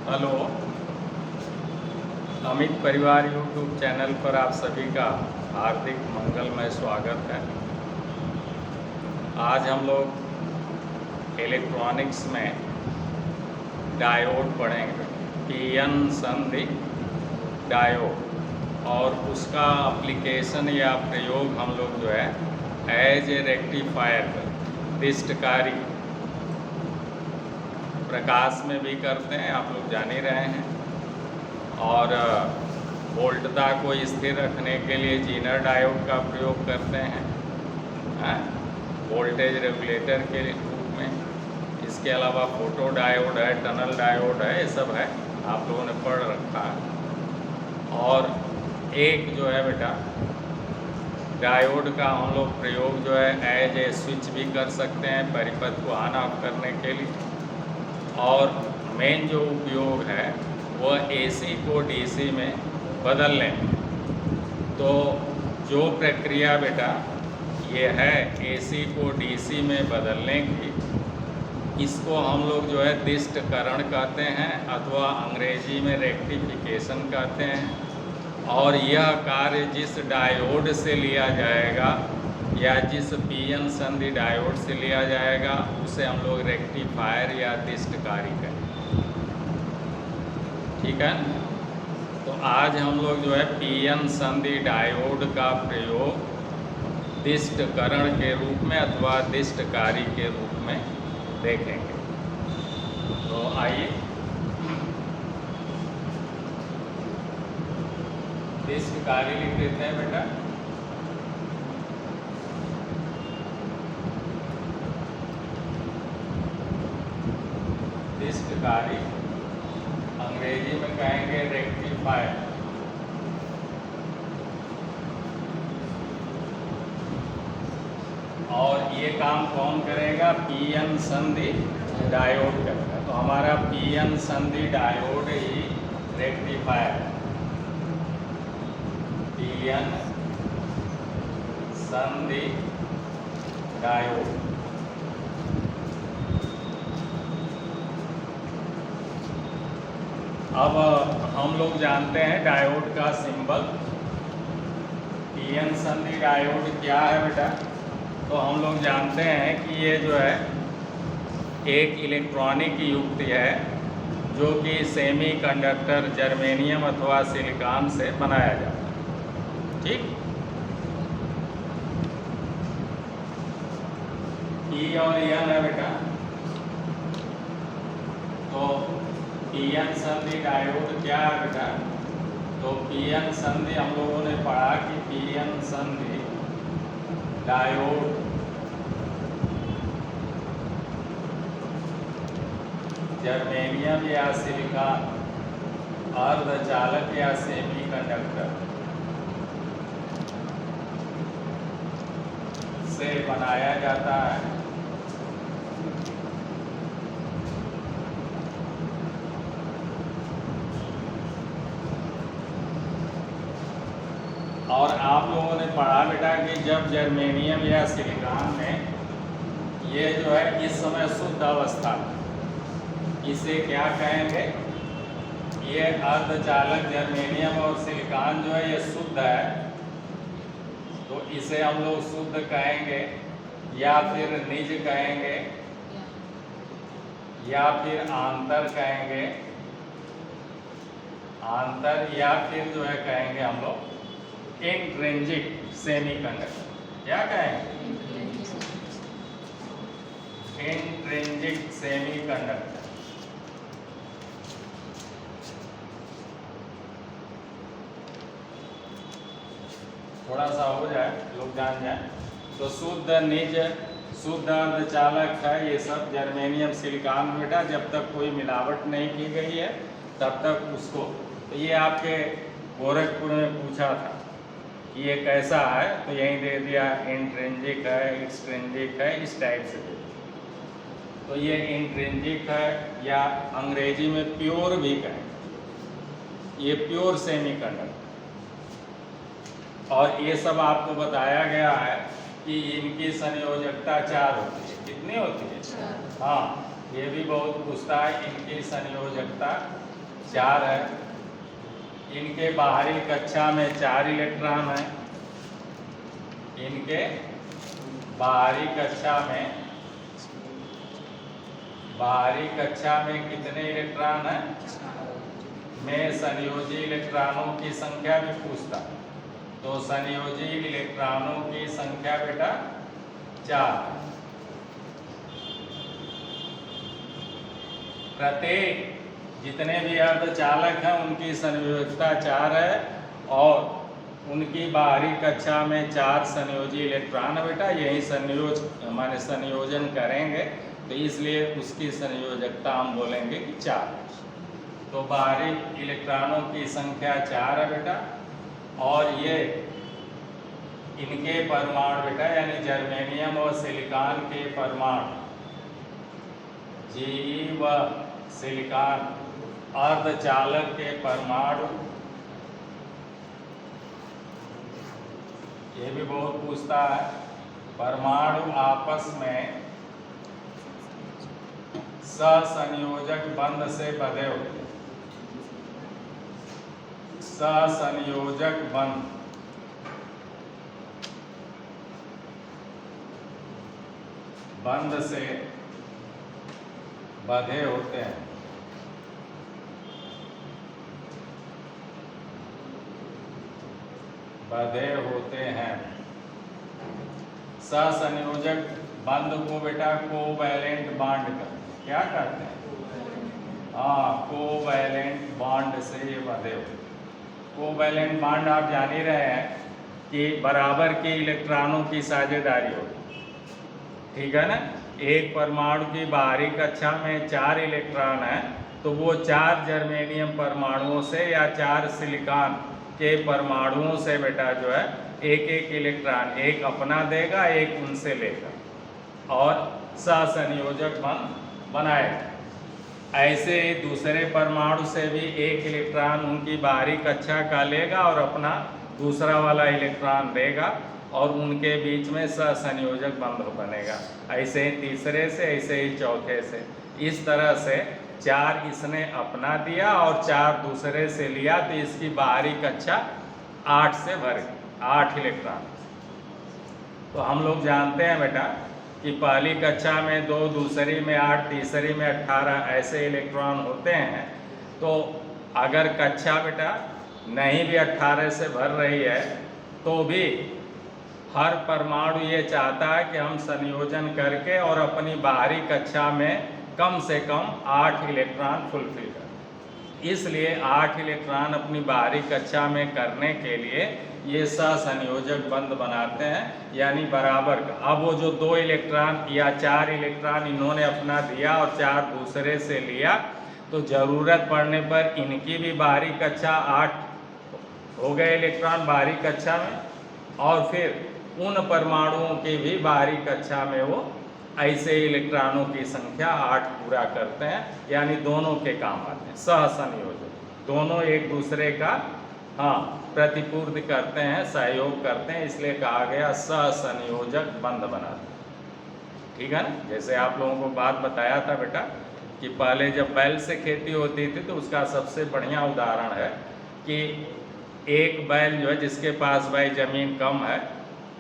Hello, Amit परिवार YouTube channel पर आप सभी का हार्दिक मंगलमय स्वागत है। आज हम लोग इलेक्ट्रॉनिक्स में डायोड पढ़ेंगे, पीएन संधि डायोड, और उसका एप्लीकेशन या प्रयोग हम लोग जो है एज ए रेक्टिफायर दिष्टकारी प्रकाश में भी करते हैं, आप लोग जान ही रहे हैं। और वोल्टता को स्थिर रखने के लिए जीनर डायोड का प्रयोग करते हैं वोल्टेज रेगुलेटर के रूप में। इसके अलावा फोटो डायोड है, टनल डायोड है, ये सब है, आप लोगों ने पढ़ रखा है। और एक जो है बेटा डायोड का हम लोग प्रयोग जो है एज ए स्विच भी कर सकते हैं परिपथ को ऑन ऑफ करने के लिए। और मेन जो उपयोग है वह एसी को डीसी में बदलने में। तो जो प्रक्रिया बेटा ये है एसी को डीसी में बदलने की, इसको हम लोग जो है दिष्टकरण कहते हैं अथवा अंग्रेजी में रेक्टिफिकेशन कहते हैं। और यह कार्य जिस डायोड से लिया जाएगा या जिस पीएन संधि डायोड से लिया जाएगा उसे हम लोग रेक्टिफायर या दिष्टकारी कहें। ठीक है, तो आज हम लोग जो है पीएन संधि डायोड का प्रयोग दिष्टकरण के रूप में अथवा दिष्टकारी के रूप में देखेंगे। तो आइए दिष्टकारी लिख देते हैं बेटा। दिष्टकारी अंग्रेजी में कहेंगे रेक्टिफायर। और ये काम कौन करेगा? पीएन संधि डायोड करेगा। तो हमारा पीएन संधि डायोड ही रेक्टिफायर, पीएन संधि डायोड। अब हम लोग जानते हैं डायोड का सिंबल। पीएन संधि डायोड क्या है बेटा? तो हम लोग जानते हैं कि ये जो है एक इलेक्ट्रॉनिक युक्ति है जो कि सेमीकंडक्टर जर्मेनियम अथवा सिलिकॉन से बनाया जाता है। ठीक, ई और एन है बेटा। तो पीएन संधि डायोड क्या है बेटा? तो पीएन संधि हम लोगों ने पढ़ा कि पीएन संधि डायोड जर्मेनियम या सिलिकॉन अर्धचालक या सेमीकंडक्टर से बनाया जाता है। और आप लोगों ने पढ़ा बेटा कि जब जर्मेनियम या सिलिकॉन में ये जो है इस समय शुद्ध अवस्था, इसे क्या कहेंगे? ये अर्धचालक जर्मेनियम और सिलिकॉन जो है ये शुद्ध है, तो इसे हम लोग शुद्ध कहेंगे या फिर निज कहेंगे या फिर आंतर कहेंगे, आंतर, या फिर जो है कहेंगे हम लोग इंट्रिंसिक सेमीकंडक्टर। क्या कहेंगे? Intrinsic semiconductor. थोड़ा सा हो जाए, लोग जान जाए। तो शुद्ध निज, शुद्ध अर्धचालक है ये सब जर्मेनियम सिलिकॉन बेटा। जब तक कोई मिलावट नहीं की गई है तब तक उसको, तो ये आपके गोरखपुर में पूछा था कि ये कैसा है, तो यहीं दे दिया इंट्रिंसिक है, एक्सट्रिंसिक है, इस टाइप से। तो ये इंट्रिंसिक है या अंग्रेजी में प्योर भी कहें, ये प्योर सेमीकंडक्टर। और ये सब आपको बताया गया है कि इनकी संयोजकता 4 होती है। कितनी होती है? हाँ, ये भी बहुत पूछता है, इनकी संयोजकता 4 है। इनके बाहरी कक्षा में 4 इलेक्ट्रॉन है। इनके बाहरी कक्षा में कितने इलेक्ट्रॉन हैं? मैं संयोजी इलेक्ट्रॉनों की संख्या भी पूछता, तो संयोजी इलेक्ट्रॉनों की संख्या बेटा 4। प्रत्येक जितने भी अर्धचालक हैं उनकी संयोजकता 4 है और उनकी बाहरी कक्षा में 4 संयोजी इलेक्ट्रॉन है बेटा। यही संयोजन करेंगे तो इसलिए उसकी संयोजकता हम बोलेंगे कि 4। तो बाहरी इलेक्ट्रॉनों की संख्या 4 है बेटा। और ये इनके परमाणु बेटा यानी जर्मेनियम और सिलिकॉन के परमाणु Ge व सिलिकॉन अर्धचालक के परमाणु, ये भी बहुत पूछता है, परमाणु आपस में सहसंयोजक बंध से बंधे होते हैं। सहसंयोजक बंध से बंधे होते हैं। सहसंयोजक बंध को बेटा कोवैलेंट बॉन्ड करते हैं। क्या करते हैं? हाँ, कोवैलेंट बॉन्ड से ये बंधे होते हैं। कोवैलेंट बॉन्ड आप जान ही रहे हैं कि बराबर के इलेक्ट्रॉनों की साझेदारी होती, ठीक है ना। एक परमाणु की बाहरी कक्षा में 4 इलेक्ट्रॉन है तो वो 4 जर्मेनियम परमाणुओं से या 4 सिलिकॉन के परमाणुओं से बेटा जो है एक इलेक्ट्रॉन, एक अपना देगा, एक उनसे लेगा और सहसंयोजक बंध बनाएगा। ऐसे ही दूसरे परमाणु से भी एक इलेक्ट्रॉन उनकी बाहरी कक्षा का लेगा और अपना दूसरा वाला इलेक्ट्रॉन देगा और उनके बीच में सहसंयोजक बंध बनेगा। ऐसे ही तीसरे से, ऐसे ही चौथे से, इस तरह से 4 इसने अपना दिया और 4 दूसरे से लिया तो इसकी बाहरी कक्षा 8 से भर गई, 8 इलेक्ट्रॉन। तो हम लोग जानते हैं बेटा कि पहली कक्षा में 2, दूसरी में 8, तीसरी में 18 ऐसे इलेक्ट्रॉन होते हैं। तो अगर कक्षा बेटा नहीं भी 18 से भर रही है तो भी हर परमाणु ये चाहता है कि हम संयोजन करके और अपनी बाहरी कक्षा में कम से कम 8 इलेक्ट्रॉन फुलफिल करें। इसलिए 8 इलेक्ट्रॉन अपनी बाहरी कक्षा में करने के लिए ये सहसंयोजक बंध बनाते हैं, यानी बराबर का। अब वो जो 2 इलेक्ट्रॉन या 4 इलेक्ट्रॉन इन्होंने अपना दिया और 4 दूसरे से लिया तो ज़रूरत पड़ने पर इनकी भी बाहरी कक्षा 8 हो गए इलेक्ट्रॉन बाहरी कक्षा में, और फिर उन परमाणुओं की भी बाहरी कक्षा में वो ऐसे इलेक्ट्रॉनों की संख्या 8 पूरा करते हैं, यानी दोनों के काम आते हैं। सहसंयोजक, दोनों एक दूसरे का प्रतिपूर्ति करते हैं, सहयोग करते हैं, इसलिए कहा गया सहसंयोजक बंध बनाते हैं। ठीक है ना। जैसे आप लोगों को बात बताया था बेटा कि पहले जब बैल से खेती होती थी तो उसका सबसे बढ़िया उदाहरण है कि एक बैल जो है जिसके पास भाई ज़मीन कम है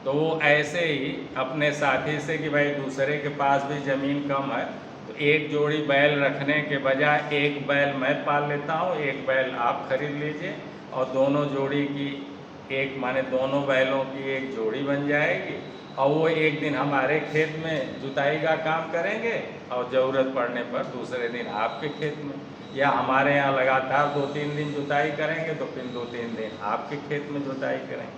तो वो ऐसे ही अपने साथी से कि भाई दूसरे के पास भी ज़मीन कम है तो एक जोड़ी बैल रखने के बजाय एक बैल मैं पाल लेता हूँ, एक बैल आप खरीद लीजिए और दोनों जोड़ी की एक माने दोनों बैलों की एक जोड़ी बन जाएगी और वो एक दिन हमारे खेत में जुताई का काम करेंगे और ज़रूरत पड़ने पर दूसरे दिन आपके खेत में, या हमारे यहाँ लगातार 2-3 दिन जुताई करेंगे तो फिर 2-3 दिन आपके खेत में जुताई करेंगे।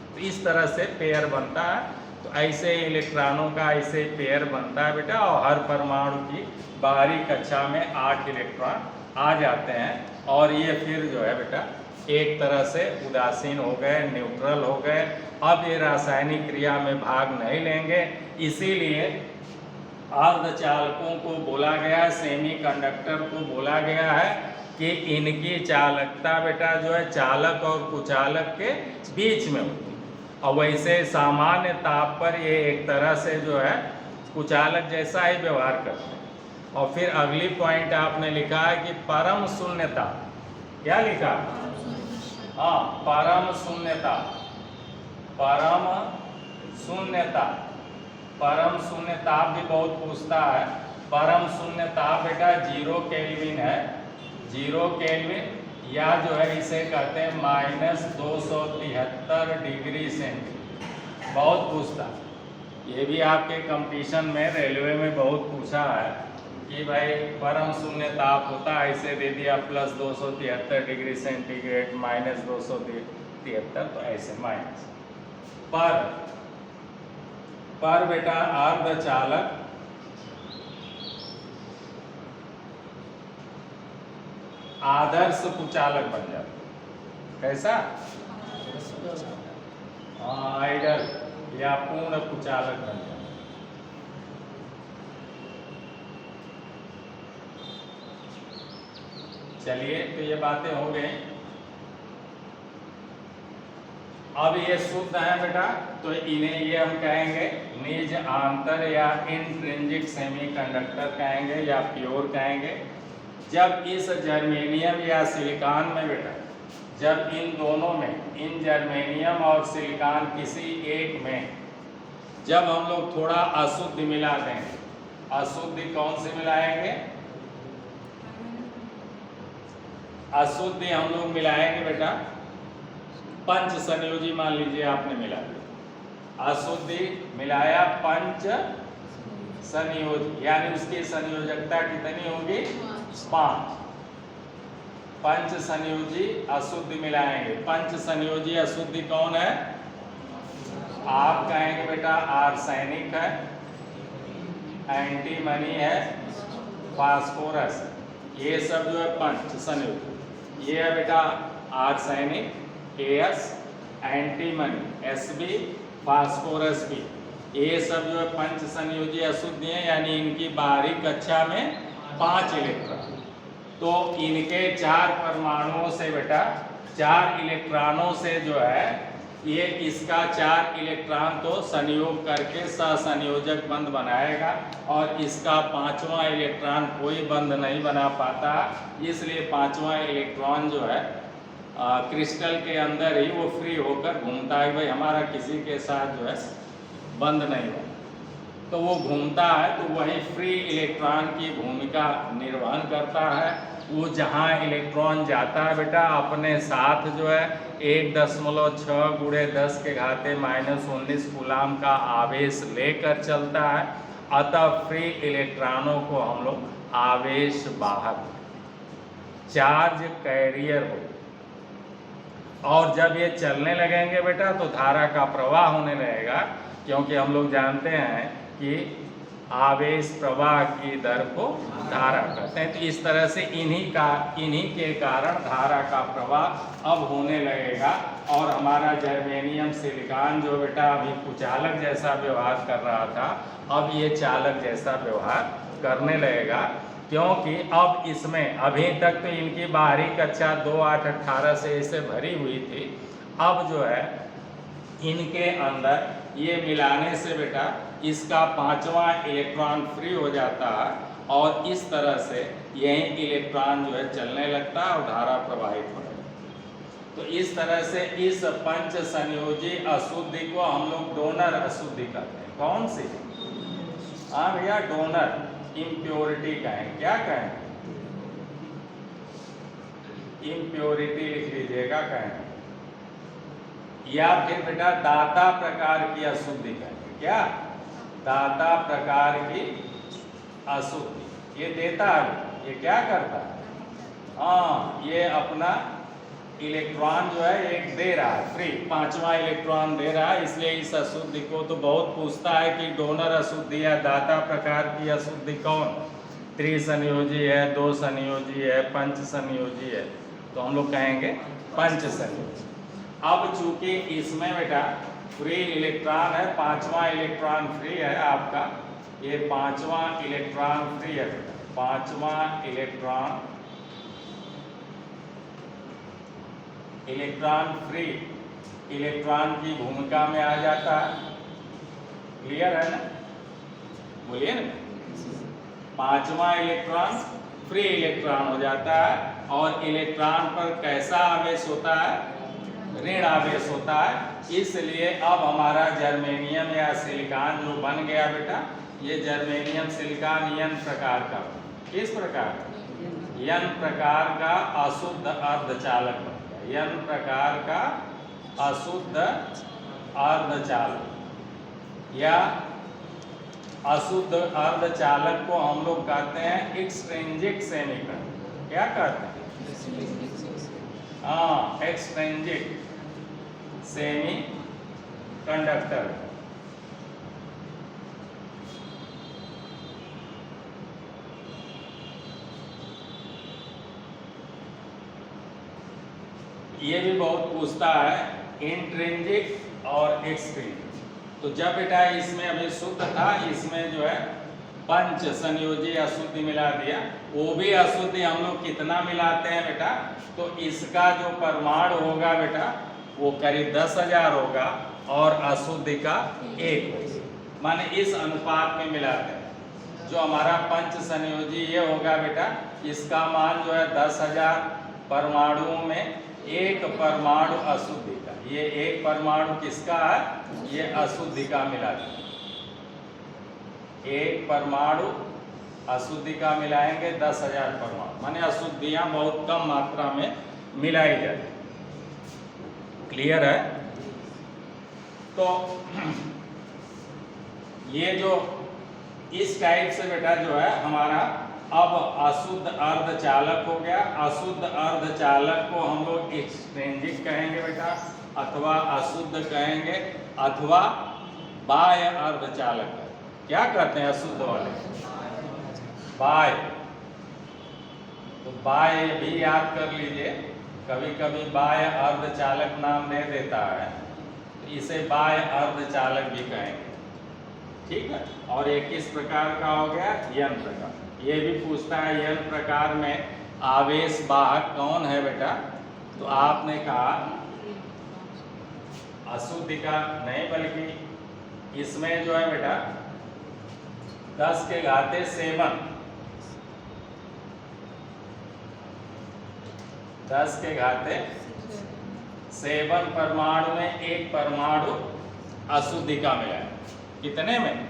तो इस तरह से पेयर बनता है। तो ऐसे इलेक्ट्रॉनों का ऐसे पेयर बनता है बेटा, और हर परमाणु की बाहरी कक्षा में 8 इलेक्ट्रॉन आ जाते हैं और ये फिर जो है बेटा एक तरह से उदासीन हो गए, न्यूट्रल हो गए। अब ये रासायनिक क्रिया में भाग नहीं लेंगे, इसीलिए अर्धचालकों को बोला गया, सेमीकंडक्टर को बोला गया है कि इनकी चालकता बेटा जो है चालक और कुचालक के बीच में होती है, और वैसे सामान्य ताप पर ये एक तरह से जो है कुचालक जैसा ही व्यवहार करते हैं। और फिर अगली पॉइंट आपने लिखा है कि परम शून्यता, क्या लिखा? हाँ, परम शून्यता। परम शून्यता, परम शून्यता भी बहुत पूछता है। परम शून्यता बेटा 0 केल्विन है, 0 केल्विन, या जो है इसे कहते हैं -273 डिग्री सेंटीग्रेड। बहुत पूछता, ये भी आपके कंपटीशन में रेलवे में बहुत पूछा है कि भाई परम शून्य ताप होता है, इसे दे दिया +273 डिग्री सेंटीग्रेड, -273, तो ऐसे माइनस। पर बेटा अर्धचालक आदर्श कुचालक बन जाता। कैसा? आइडल या पूर्ण कुचालक बन जाता। चलिए, तो ये बातें हो गई। अब ये शुद्ध है बेटा, तो इन्हें ये हम कहेंगे निज आंतर या इंट्रिंसिक सेमीकंडक्टर कहेंगे या प्योर कहेंगे। जब इस जर्मेनियम या सिलिकॉन में बेटा, जब इन दोनों में, इन जर्मेनियम और सिलिकॉन किसी एक में जब हम लोग थोड़ा अशुद्ध मिला देंगे, अशुद्ध कौन से मिलाएंगे? अशुद्ध हम लोग मिलाएंगे बेटा पंच संयोजी, मान लीजिए आपने मिला दिया, अशुद्धि मिलाया पंच संयोजी, यानी उसकी संयोजकता कितनी होगी? 5। पंच संयोजी अशुद्धि मिलाएंगे। पंच संयोजी अशुद्धि कौन है? आप कहेंगे बेटा आर्सेनिक है, एंटीमनी है, फास्फोरस, ये सब जो है पंच संयोजी। ये है बेटा arsenic AS, antimony SB, phosphorus भी, ये सब जो है पंच संयोजी अशुद्धि है, यानी इनकी बाहरी कक्षा में 5 इलेक्ट्रॉन। तो इनके 4 परमाणुओं से बेटा 4 इलेक्ट्रॉनों से जो है ये इसका 4 इलेक्ट्रॉन तो संयोग करके सहसंयोजक बंध बनाएगा, और इसका 5वां इलेक्ट्रॉन कोई बंध नहीं बना पाता, इसलिए 5वां इलेक्ट्रॉन जो है क्रिस्टल के अंदर ही वो फ्री होकर घूमता है। भाई हमारा किसी के साथ जो है बंद नहीं हो, तो वो घूमता है, तो वही फ्री इलेक्ट्रॉन की भूमिका निर्वहन करता है। वो जहाँ इलेक्ट्रॉन जाता है बेटा अपने साथ जो है 1.6 × 10⁻⁻19 कूलाम का आवेश लेकर चलता है। अतः फ्री इलेक्ट्रॉनों को हम लोग आवेश वाहक, चार्ज कैरियर हो, और जब ये चलने लगेंगे बेटा तो धारा का प्रवाह होने लगेगा, क्योंकि हम लोग जानते हैं कि आवेश प्रवाह की दर को धारा कहते हैं। तो इस तरह से इन्हीं के कारण धारा का प्रवाह अब होने लगेगा, और हमारा जर्मेनियम सिलिकॉन जो बेटा अभी कुचालक जैसा व्यवहार कर रहा था, अब ये चालक जैसा व्यवहार करने लगेगा, क्योंकि अब इसमें अभी तक तो इनकी बाहरी कक्षा 2, 8, 18 से इसे भरी हुई थी। अब जो है इनके अंदर ये मिलाने से बेटा इसका 5वां इलेक्ट्रॉन फ्री हो जाता है, और इस तरह से यही इलेक्ट्रॉन जो है चलने लगता है और धारा प्रवाहित हो जाती है। तो इस तरह से इस पंच संयोजी अशुद्धि को हम लोग डोनर अशुद्धि कहते हैं। कौन सी? हाँ भैया, डोनर इम्प्योरिटी कहें। क्या कहें? इम्प्योरिटी लिख लीजिएगा कहें, या फिर बेटा दाता प्रकार की अशुद्धि कहेंगे। क्या? दाता प्रकार की अशुद्धि। ये देता है, ये क्या करता है? हाँ, ये अपना इलेक्ट्रॉन जो है एक दे रहा है फ्री, 5वां इलेक्ट्रॉन दे रहा है, इसलिए इस अशुद्धि को तो बहुत पूछता है कि डोनर अशुद्धि या दाता प्रकार की अशुद्धि कौन? त्रिसंयोजी है, 2 संयोजी है, पंच संयोजी है, तो हम लोग कहेंगे पंच संयोजी। अब चूंकि इसमें बेटा फ्री इलेक्ट्रॉन है, 5वां इलेक्ट्रॉन फ्री है आपका, ये 5वां इलेक्ट्रॉन फ्री है बेटा, 5वां इलेक्ट्रॉन फ्री इलेक्ट्रॉन की भूमिका में आ जाता है। क्लियर है ना? बोलिए ना। 5वां इलेक्ट्रॉन फ्री इलेक्ट्रॉन हो जाता है, और इलेक्ट्रॉन पर कैसा आवेश होता है? ऋण आवेश होता है। इसलिए अब हमारा जर्मेनियम या सिलिकॉन जो बन गया बेटा, ये जर्मेनियम सिलिकॉन n प्रकार का, किस प्रकार? n प्रकार का अशुद्ध अर्धचालक बन गया। n प्रकार का अशुद्ध अर्धचालक या अशुद्ध अर्धचालक को हम लोग कहते हैं एक्सट्रिंसिक सेमीकंडक्टर। क्या कहते हैं? हाँ, एक्सट्रिंसिक सेमी कंडक्टर। ये भी बहुत पूछता है, इंट्रिंसिक और एक्सट्रिंसिक। तो जब बेटा इसमें अभी शुद्ध था, इसमें जो है पंच संयोजी अशुद्धि मिला दिया। वो भी अशुद्धि हम लोग कितना मिलाते हैं बेटा? तो इसका जो परमाणु होगा बेटा वो करीब 10,000 होगा, और अशुद्धि का 1 होगा, माने इस अनुपात में मिलाते हैं। जो हमारा पंच संयोजी ये होगा बेटा, इसका मान जो है 10,000 परमाणुओं में 1 परमाणु अशुद्धि का। ये 1 परमाणु किसका है? ये अशुद्धि का मिला दिया। 1 परमाणु अशुद्धि का मिलाएंगे 10,000 परमाणु, माने अशुद्धियां बहुत कम मात्रा में मिलाई जाती। क्लियर है? तो ये जो इस टाइप से बेटा जो है हमारा अब अशुद्ध अर्धचालक हो गया। अशुद्ध अर्धचालक को हम लोग एक्सट्रिंसिक कहेंगे बेटा, अथवा अशुद्ध कहेंगे, अथवा बाह्य अर्धचालक। क्या कहते हैं अशुद्ध वाले? बाह्य। तो बाह्य भी याद कर लीजिए, कभी कभी बाह्य अर्धचालक नाम दे देता है, तो इसे बाह्य अर्धचालक भी कहेंगे। ठीक है? और एक किस प्रकार का हो गया? n प्रकार। ये भी पूछता है n प्रकार में आवेश वाहक कौन है बेटा? तो आपने कहा अशुद्धि का नहीं, बल्कि इसमें जो है बेटा 10 के घाते 7, 10 के घाते 7 परमाणु में 1 परमाणु अशुद्धि का मिला है। कितने में?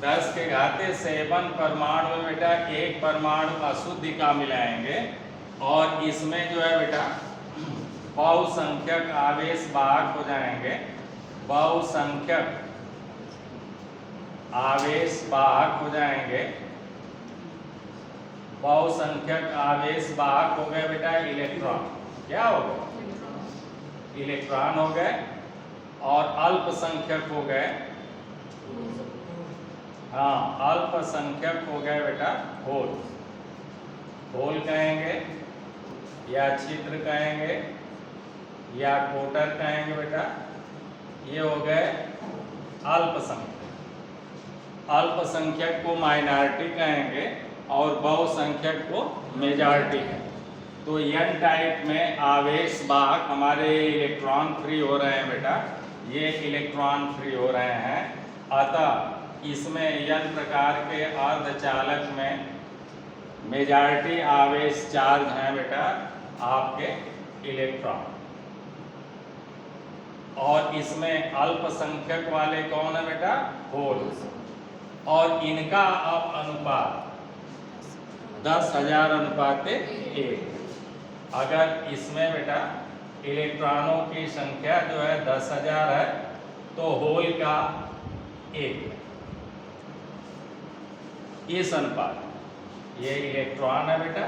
10 के घाते 7 परमाणु में बेटा 1 परमाणु अशुद्धि का मिलाएंगे, और इसमें जो है बेटा बहुसंख्यक आवेश वाहक हो जाएंगे। बहुसंख्यक आवेश वाहक हो जाएंगे। बहुसंख्यक आवेश वाहक हो गए बेटा इलेक्ट्रॉन। क्या हो गए? इलेक्ट्रॉन हो गए। और अल्पसंख्यक हो गए, हाँ अल्पसंख्यक हो गए बेटा होल। होल कहेंगे या छिद्र कहेंगे या कोटर कहेंगे बेटा, ये हो गए अल्पसंख्यक। अल्पसंख्यक को माइनॉरिटी कहेंगे और बहुसंख्यक को मेजॉरिटी कहेंगे। तो n टाइप में आवेश वाहक हमारे इलेक्ट्रॉन फ्री हो रहे हैं बेटा, ये इलेक्ट्रॉन फ्री हो रहे हैं। अतः इसमें n प्रकार के अर्धचालक में मेजॉरिटी आवेश चार्ज हैं बेटा आपके इलेक्ट्रॉन, और इसमें अल्पसंख्यक वाले कौन है बेटा? होल। और इनका अब अनुपात 10,000 अनुपात 1। अगर इसमें बेटा इलेक्ट्रॉनों की संख्या जो है 10,000 है, तो होल का 1 इस अनुपात। ये इलेक्ट्रॉन है बेटा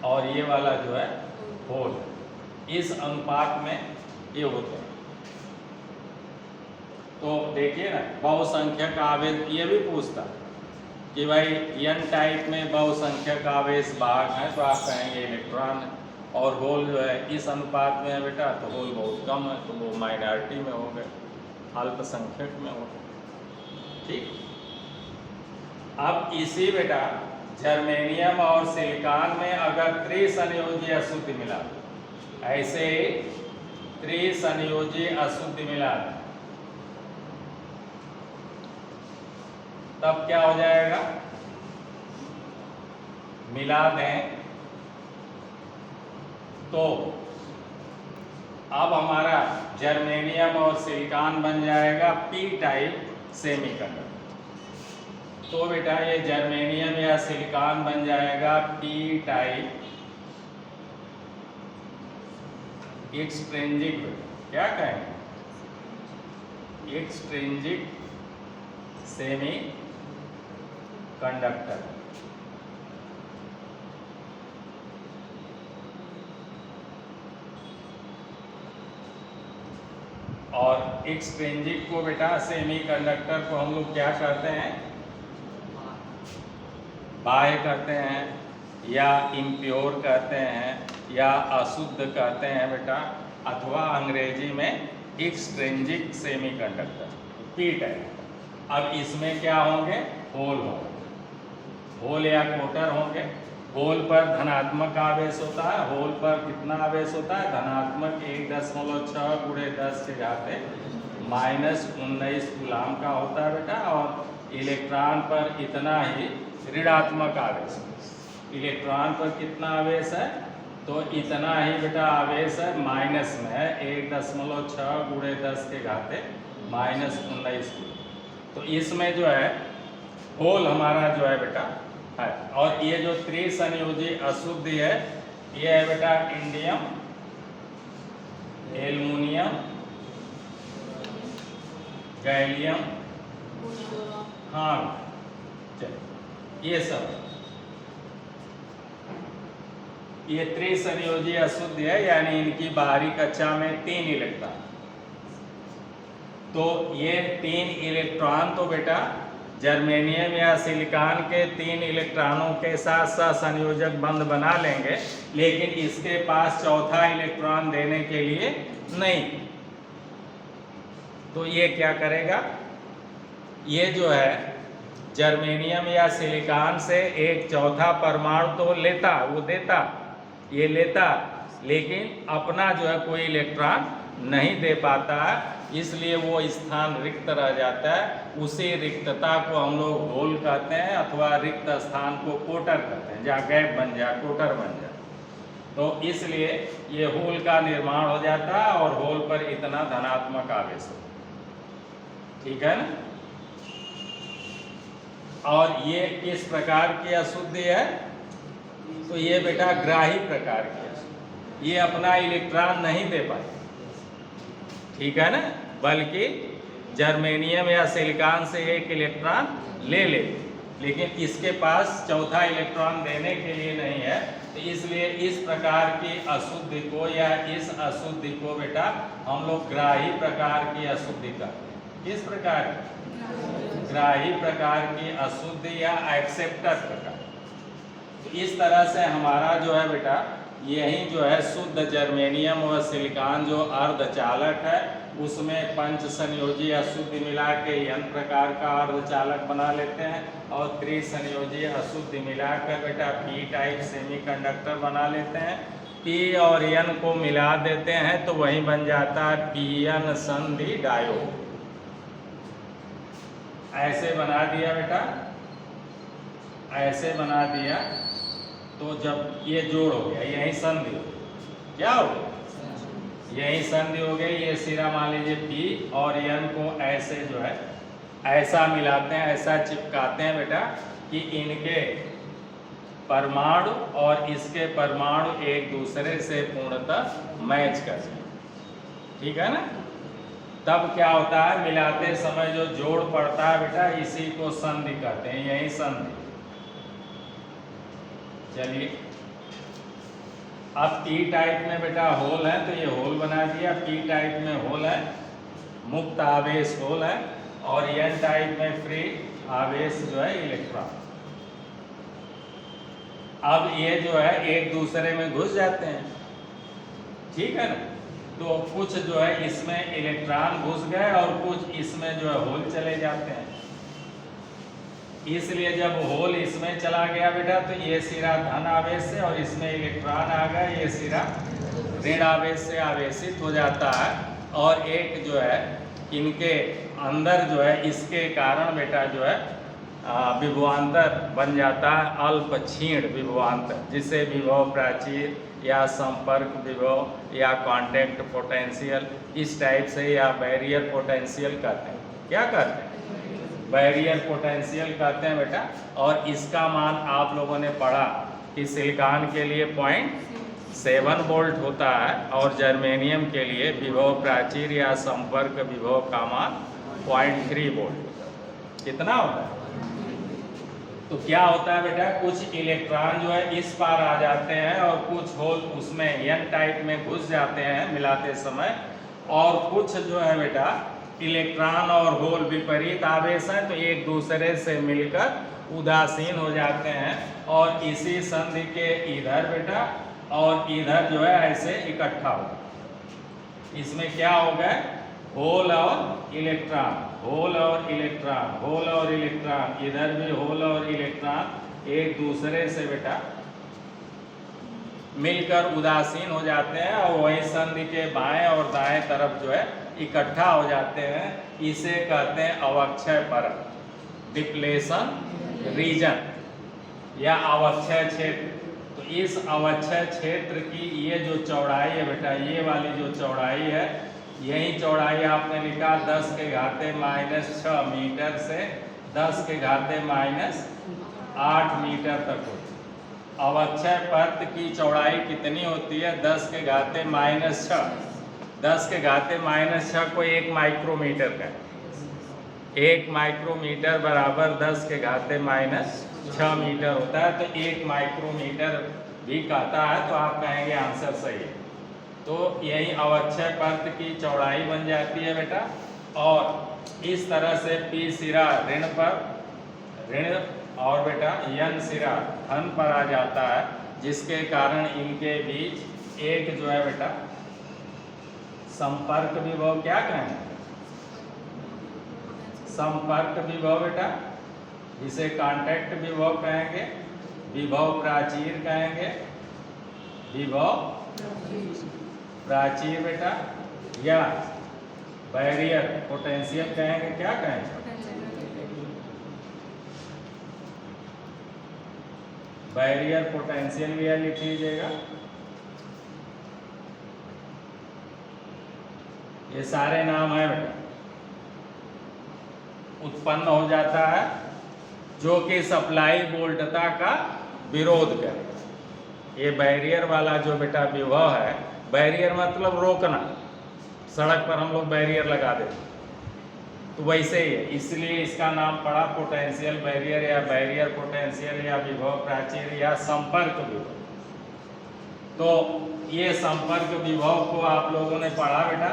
और ये वाला जो है होल, इस अनुपात में ये होते हैं। तो देखिए ना, बहुसंख्यक आवेश ये भी पूछता कि भाई n टाइप में बहुसंख्यक आवेश वाहक है, तो आप कहेंगे इलेक्ट्रॉन है। और होल जो है इस अनुपात में है बेटा, तो होल बहुत कम है, तो वो माइनॉरिटी में हो गए, अल्पसंख्यक में हो गए। ठीक। अब इसी बेटा जर्मेनियम और सिलिकॉन में अगर त्रिसंयोजी अशुद्धि मिला, ऐसे त्रिसंयोजी अशुद्धि मिला तब क्या हो जाएगा, मिला दें तो अब हमारा जर्मेनियम और सिलिकॉन बन जाएगा पी टाइप सेमीकंडक्टर। तो बेटा ये जर्मेनियम या सिलिकॉन बन जाएगा पी टाइप एक्सट्रिंसिक, क्या कहेंगे, एक्सट्रिंसिक सेमी कंडक्टर। और एक्सट्रिंसिक को बेटा सेमी कंडक्टर को हम लोग क्या कहते हैं, बाह्य कहते हैं या इम्प्योर कहते हैं या अशुद्ध कहते हैं बेटा, अथवा अंग्रेजी में एक्सट्रिंसिक सेमीकंडक्टर पी टाइप। अब इसमें क्या होंगे, होल होंगे, होल या कोटर होंगे। होल पर धनात्मक आवेश होता है, होल पर कितना आवेश होता है, धनात्मक 1.6 × 10⁻⁻19 कूलाम का होता है बेटा। और इलेक्ट्रॉन पर इतना ही ऋणात्मक आवेश, इलेक्ट्रॉन पर कितना आवेश है, तो इतना ही बेटा आवेश है, माइनस में है 1.6 × 10⁻⁻19 कूलम। तो इसमें जो है होल हमारा जो है बेटा है। और ये जो त्रिसंयोजी अशुद्ध है, ये है बेटा इंडियम, एल्युमिनियम, गैलियम, हाँ ये सब, ये त्रिसंयोजी अशुद्ध है, यानी इनकी बाहरी कक्षा में 3 इलेक्ट्रॉन। तो ये 3 इलेक्ट्रॉन तो बेटा जर्मेनियम या सिलिकॉन के 3 इलेक्ट्रॉनों के साथ सहसंयोजक बंध बना लेंगे, लेकिन इसके पास चौथा इलेक्ट्रॉन देने के लिए नहीं। तो ये क्या करेगा, ये जो है जर्मेनियम या सिलिकॉन से एक चौथा परमाणु तो लेता, वो देता, ये लेता, लेकिन अपना जो है कोई इलेक्ट्रॉन नहीं दे पाता है, इसलिए वो स्थान रिक्त रह जाता है। उसी रिक्तता को हम लोग होल कहते हैं, अथवा रिक्त स्थान को कोटर कहते हैं, जहाँ गैप बन जाए, कोटर बन जाए। तो इसलिए ये होल का निर्माण हो जाता है और होल पर इतना धनात्मक आवेश होता है, ठीक है ना। और ये किस प्रकार की अशुद्धि है, तो ये बेटा ग्राही प्रकार की अशुद्धि, ये अपना इलेक्ट्रॉन नहीं दे पाए, ठीक है ना, बल्कि जर्मेनियम या सिलिकॉन से एक इलेक्ट्रॉन ले ले, लेकिन इसके पास चौथा इलेक्ट्रॉन देने के लिए नहीं है। तो इसलिए इस प्रकार की अशुद्धि को या इस अशुद्धि को बेटा हम लोग ग्राही प्रकार की अशुद्धि कहते हैं। किस प्रकार की, ग्राही प्रकार की अशुद्धि या एक्सेप्टर प्रकार। तो इस तरह से हमारा जो है बेटा यही जो है शुद्ध जर्मेनियम और सिलिकॉन जो अर्धचालक है, उसमें पंच संयोजी अशुद्धि मिला के n प्रकार का अर्धचालक बना लेते हैं, और त्रिसंयोजी अशुद्धि मिलाकर बेटा p टाइप सेमीकंडक्टर बना लेते हैं। p और n को मिला देते हैं तो वही बन जाता है pn संधि डायोड। ऐसे बना दिया बेटा, ऐसे बना दिया, तो जब ये जोड़ हो गया, यही संधि हो गई, क्या हो गया, यही संधि हो गई। ये सिरा मान लीजिए P और N को ऐसे जो है ऐसा मिलाते हैं, ऐसा चिपकाते हैं बेटा कि इनके परमाणु और इसके परमाणु एक दूसरे से पूर्णतः मैच कर जाए, ठीक है ना। तब क्या होता है, मिलाते समय जो जोड़ पड़ता है बेटा, इसी को संधि कहते हैं, यही संधि। चलिए अब P टाइप में बेटा होल है, तो ये होल बना दिया, P टाइप में होल है, मुक्त आवेश होल है, और N टाइप में फ्री आवेश जो है इलेक्ट्रॉन। अब ये जो है एक दूसरे में घुस जाते हैं, ठीक है ना। तो कुछ जो है इसमें इलेक्ट्रॉन घुस गए और कुछ इसमें जो है होल चले जाते हैं। इसलिए जब होल इसमें चला गया बेटा, तो ये सिरा धन आवेश से और इसमें इलेक्ट्रॉन आ गए, ये सिरा ऋण आवेश से आवेशित हो जाता है। और एक जो है इनके अंदर जो है इसके कारण बेटा जो है विभवांतर बन जाता है अल्प क्षीण विभवांतर, जिसे विभव प्राचीर या संपर्क विभव या कांटेक्ट पोटेंशियल इस टाइप से, या बैरियर पोटेंशियल कहते हैं। क्या कहते हैं? बैरियर पोटेंशियल कहते हैं बेटा। और इसका मान आप लोगों ने पढ़ा कि सिलिकॉन के लिए 0.7 वोल्ट होता है और जर्मेनियम के लिए विभव प्राचीर या संपर्क विभव का मान 0.3 वोल्ट। कितना होता है? तो क्या होता है बेटा, कुछ इलेक्ट्रॉन जो है इस पार आ जाते हैं और कुछ होल उसमें एन टाइप में घुस जाते हैं मिलाते समय, और कुछ जो है बेटा इलेक्ट्रॉन और होल विपरीत आवेश हैं तो एक दूसरे से मिलकर उदासीन हो जाते हैं, और इसी संधि के इधर बेटा और इधर जो है ऐसे इकट्ठा हो। इसमें क्या हो गए? होल और इलेक्ट्रॉन, होल और इलेक्ट्रॉन, होल और इलेक्ट्रॉन, इधर भी होल और इलेक्ट्रॉन एक दूसरे से बेटा मिलकर उदासीन हो जाते हैं और वही संधि के बाएं और दाएं तरफ जो है इकट्ठा हो जाते हैं। इसे कहते हैं अवक्षय परत, डिप्लेशन रीजन या अवक्षय क्षेत्र। तो इस अवक्षय क्षेत्र की ये जो चौड़ाई है बेटा, ये वाली जो चौड़ाई है, यही चौड़ाई आपने लिखा 10 के घाते -6 मीटर से 10 के घाते -8 मीटर तक होती है। अवक्षय परत की चौड़ाई कितनी होती है? 10 के घाते -6। 10 के घाते -6 को 1 माइक्रोमीटर का, 1 माइक्रोमीटर बराबर 10 के घाते -6 मीटर होता है। तो 1 माइक्रोमीटर भी कहता है, तो आप कहेंगे आंसर सही है। तो यही अवक्षय परत की चौड़ाई बन जाती है बेटा। और इस तरह से P सिरा ऋण पर ऋण और बेटा N सिरा धन पर आ जाता है, जिसके कारण इनके बीच एक जो है बेटा संपर्क विभव, क्या कहें? संपर्क विभव बेटा, जिसे कांटेक्ट विभव कहेंगे, विभव प्राचीर कहेंगे, विभव प्राचीर बेटा, या बैरियर पोटेंशियल कहेंगे। क्या कहेंगे? बैरियर पोटेंशियल भी लिख लीजिएगा। ये सारे नाम है बेटा, उत्पन्न हो जाता है जो कि सप्लाई वोल्टता का विरोध करे। ये बैरियर वाला जो बेटा विभव है, बैरियर मतलब रोकना, सड़क पर हम लोग बैरियर लगा देते, तो वैसे ही है, इसलिए इसका नाम पड़ा पोटेंशियल बैरियर या बैरियर पोटेंशियल या विभव प्राचीर या संपर्क विभव। तो ये संपर्क विभव को आप लोगों ने पढ़ा बेटा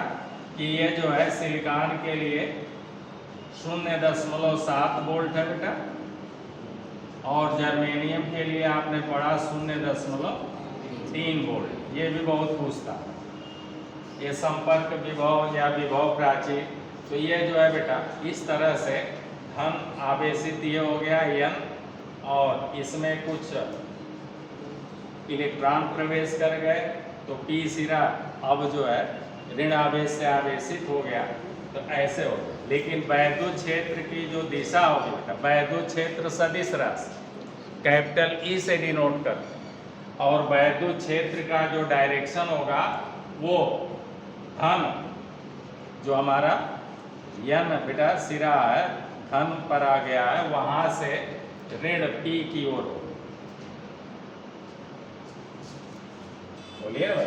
कि ये जो है सिलिकॉन के लिए 0.7 वोल्ट है बेटा, और जर्मेनियम के लिए आपने पढ़ा 0.3 वोल्ट। ये भी बहुत पूछता है, ये संपर्क विभव या विभव प्राचीर। तो ये जो है बेटा इस तरह से धन आवेशित ये हो गया N, और इसमें कुछ इलेक्ट्रॉन प्रवेश कर गए तो P सिरा अब जो है ऋण आवेश से आवेशित हो गया, तो ऐसे हो। लेकिन वैद्युत क्षेत्र की जो दिशा होगी बेटा, वैद्युत क्षेत्र सदिश राशि कैपिटल E से डिनोट करते हैं, और वैद्युत क्षेत्र का जो डायरेक्शन होगा वो धन, जो हमारा N बेटा सिरा है धन पर आ गया है, वहां से ऋण P की ओर हो। बोलिए भाई,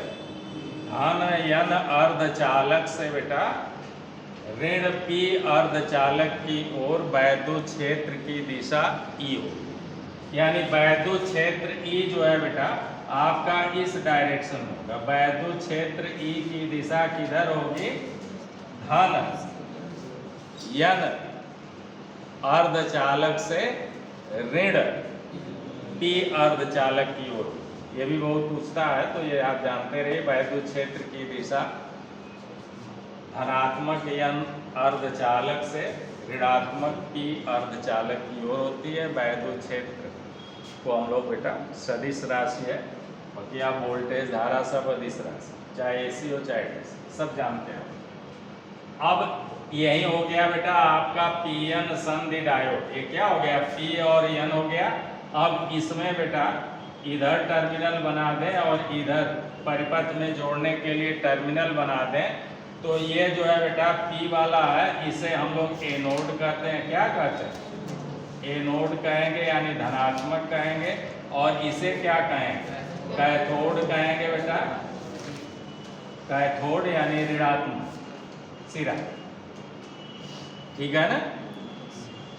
धन N अर्धचालक से बेटा ऋण P अर्धचालक की ओर वैद्युत क्षेत्र की दिशा E हो। यानी वैद्युत क्षेत्र E जो है बेटा आपका इस डायरेक्शन में होगा। वैद्युत क्षेत्र E की दिशा किधर होगी? धन N अर्धचालक से ऋण P अर्धचालक की ओर। ये भी बहुत पूछता है, तो ये आप जानते रहिए। वैद्युत क्षेत्र की दिशा धनात्मक N अर्धचालक से ऋणात्मक P अर्धचालक की ओर होती है। वैद्युत क्षेत्र को हम लोग बेटा सदिश राशि है, बाकी आप वोल्टेज धारा सब अदिश राशि, चाहे AC हो चाहे DC, सब जानते हैं। अब यही हो गया बेटा आपका पी एन संधि डायोड। ये क्या हो गया, पी और एन हो गया। अब इसमें बेटा इधर टर्मिनल बना दें और इधर परिपथ में जोड़ने के लिए टर्मिनल बना दें। तो ये जो है बेटा पी वाला है, इसे हम लोग एनोड कहते हैं। क्या कहते हैं, एनोड कहेंगे यानी धनात्मक कहेंगे। और इसे क्या कहेंगे, कैथोड कहेंगे बेटा। कैथोड यानी ऋणात्मक सिरा, ठीक है ना।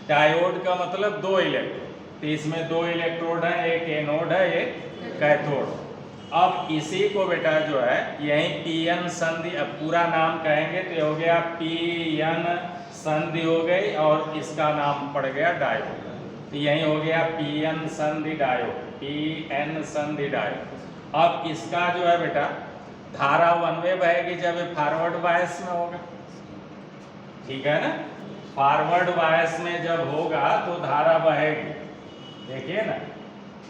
डायोड का मतलब दो इलेक्ट्रोड, तो इसमें दो इलेक्ट्रोड है, एक एनोड है एक कैथोड। अब इसी को बेटा जो है यही पी एन संधि, अब पूरा नाम कहेंगे तो ये हो गया पी एन संधि हो गई और इसका नाम पड़ गया डायोड। तो यही हो गया पी एन संधि डायोड, पी एन संधि डायोड। अब इसका जो है बेटा धारा वन वे बहेगी जब ये फॉरवर्ड बायस में होगा, ठीक है ना। फॉरवर्ड बायस में जब होगा तो धारा बहेगी, देखिए ना।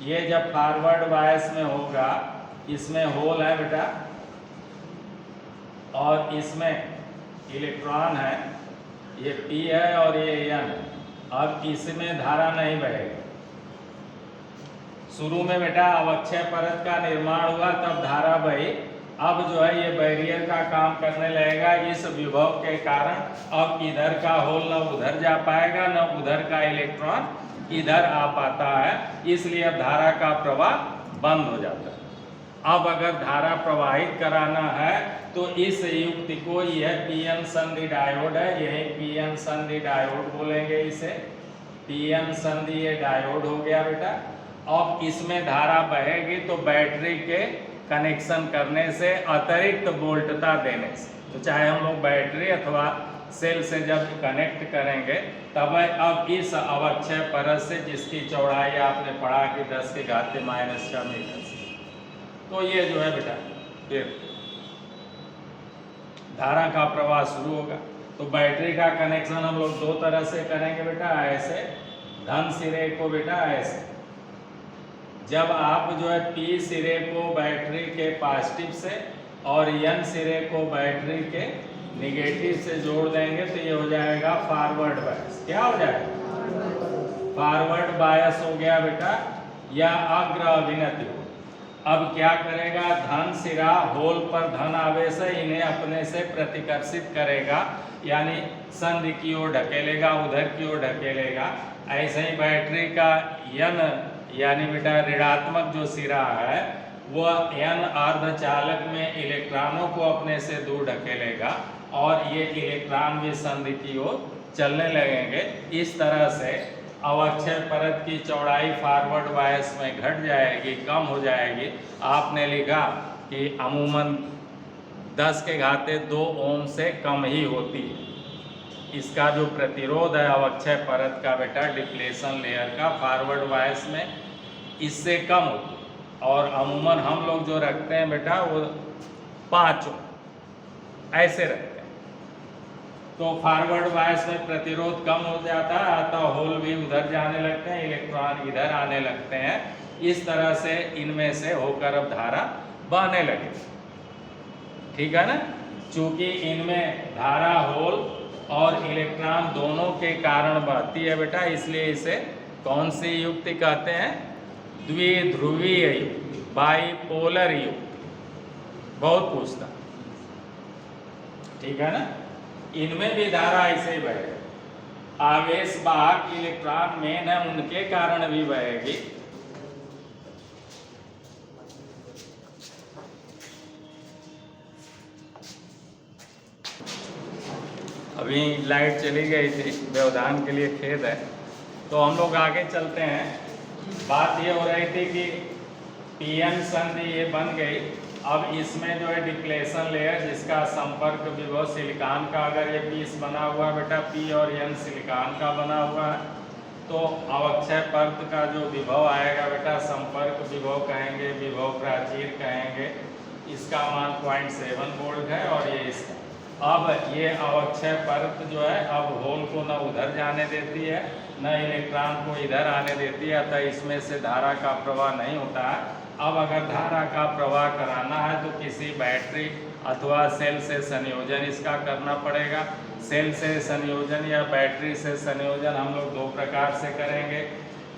ये जब फॉरवर्ड बायस में होगा, इसमें होल है बेटा और इसमें इलेक्ट्रॉन है, ये पी है और ये एन। अब इसमें धारा नहीं बहेगी। शुरू में बेटा अवक्षय परत का निर्माण हुआ तब धारा बही। अब जो है ये बैरियर का काम करने लगेगा इस विभव के कारण। अब इधर का होल न उधर जा पाएगा न उधर का इलेक्ट्रॉन इधर आ पाता है, इसलिए अब धारा का प्रवाह बंद हो जाता है। अब अगर धारा प्रवाहित कराना है तो इस युक्ति को, यह पी एन संधि डायोड है, यही पी एन संधि डायोड बोलेंगे इसे। पी एन संधि ये डायोड हो गया बेटा। अब इसमें धारा बहेगी तो बैटरी के कनेक्शन करने से, अतिरिक्त वोल्टता देने से, तो चाहे हम लोग बैटरी अथवा सेल से जब कनेक्ट करेंगे तब अब इस अवक्षय परत से, जिसकी चौड़ाई आपने पढ़ा कि 10⁻⁻⁶ मीटर, तो ये जो है बेटा फिर धारा का प्रवाह शुरू होगा। तो बैटरी का कनेक्शन हम लोग दो तरह से करेंगे बेटा, ऐसे धन सिरे को बेटा ऐसे। जब आप जो है पी सिरे को बैटरी के पॉजिटिव से और एन सिरे को बैटरी के निगेटिव से जोड़ देंगे तो ये हो जाएगा फॉरवर्ड बायस। क्या हो जाएगा, फॉरवर्ड बायस हो गया बेटा, या अग्र अभिनति। अब क्या करेगा, धन सिरा होल पर धन आवेश है, इन्हें अपने से प्रतिकर्षित करेगा, यानी संधि की ओर ढकेलेगा, उधर की ओर ढकेलेगा। ऐसे ही बैटरी का यन यानी बेटा ऋणात्मक जो सिरा है वह यन अर्धचालक में इलेक्ट्रॉनों को अपने से दूर ढकेलेगा और ये इलेक्ट्रॉन भी संधि की ओर चलने लगेंगे। इस तरह से अवक्षय परत की चौड़ाई फॉरवर्ड बायस में घट जाएगी, कम हो जाएगी। आपने लिखा कि अमूमन 10⁻² ओम से कम ही होती है। इसका जो प्रतिरोध है अवक्षय परत का बेटा डिप्लेशन लेयर का फॉरवर्ड बायस में इससे कम होती है। और अमूमन हम लोग जो रखते हैं बेटा वो 5 ओम ऐसे रखते हैं। तो फॉरवर्ड बायस में प्रतिरोध कम हो जाता है, अतः होल भी उधर जाने लगते हैं, इलेक्ट्रॉन इधर आने लगते हैं। इस तरह से इनमें से होकर अब धारा बहने लगे, ठीक है ना। चूंकि इनमें धारा होल और इलेक्ट्रॉन दोनों के कारण बहती है बेटा, इसलिए इसे कौन सी युक्ति कहते हैं, द्विध्रुवीय युक्ति, बाइपोलर युक्ति। बहुत पूछता, ठीक है ना। इनमें भी धारा ऐसे ही बहेगी। आवेश वाहक इलेक्ट्रॉन मेन है, उनके कारण भी बहेगी। अभी लाइट चली गई थी, व्यवधान के लिए खेद है। तो हम लोग आगे चलते हैं। बात ये हो रही थी कि पी एन संधि ये बन गई। अब इसमें जो है डिप्लेशन लेयर जिसका संपर्क विभव सिलिकॉन का, अगर ये पीस बना हुआ है बेटा, पी और एन सिलिकॉन का बना हुआ है, तो अवक्षय परत का जो विभव आएगा बेटा संपर्क विभव कहेंगे, विभव प्राचीर कहेंगे। इसका मान 0.7 वोल्ट है और ये इसका। अब ये अवक्षय परत जो है अब होल को न उधर जाने देती है न इलेक्ट्रॉन को इधर आने देती है, अतः इसमें से धारा का प्रवाह नहीं होता है। अब अगर धारा का प्रवाह कराना है तो किसी बैटरी अथवा सेल से संयोजन इसका करना पड़ेगा। सेल से संयोजन या बैटरी से संयोजन हम लोग दो प्रकार से करेंगे।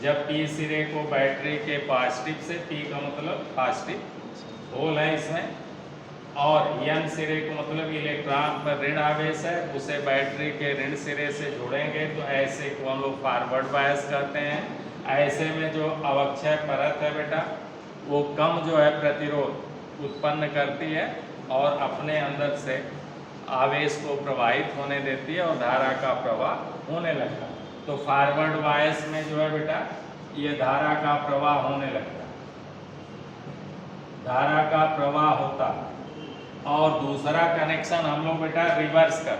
जब P सिरे को बैटरी के पॉजिटिव से, P का मतलब पॉजिटिव होल है इसमें, और N सिरे को मतलब इलेक्ट्रॉन पर ऋण आवेश है, उसे बैटरी के ऋण सिरे से जोड़ेंगे तो ऐसे को हम लोग फॉरवर्ड बायस कहते हैं। ऐसे में जो अवक्षय परत है बेटा वो कम जो है प्रतिरोध उत्पन्न करती है और अपने अंदर से आवेश को प्रवाहित होने देती है और धारा का प्रवाह होने लगता है। तो फॉरवर्ड बायस में जो है बेटा ये धारा का प्रवाह होने लगता है, धारा का प्रवाह होता है। और दूसरा कनेक्शन हम लोग बेटा रिवर्स कर,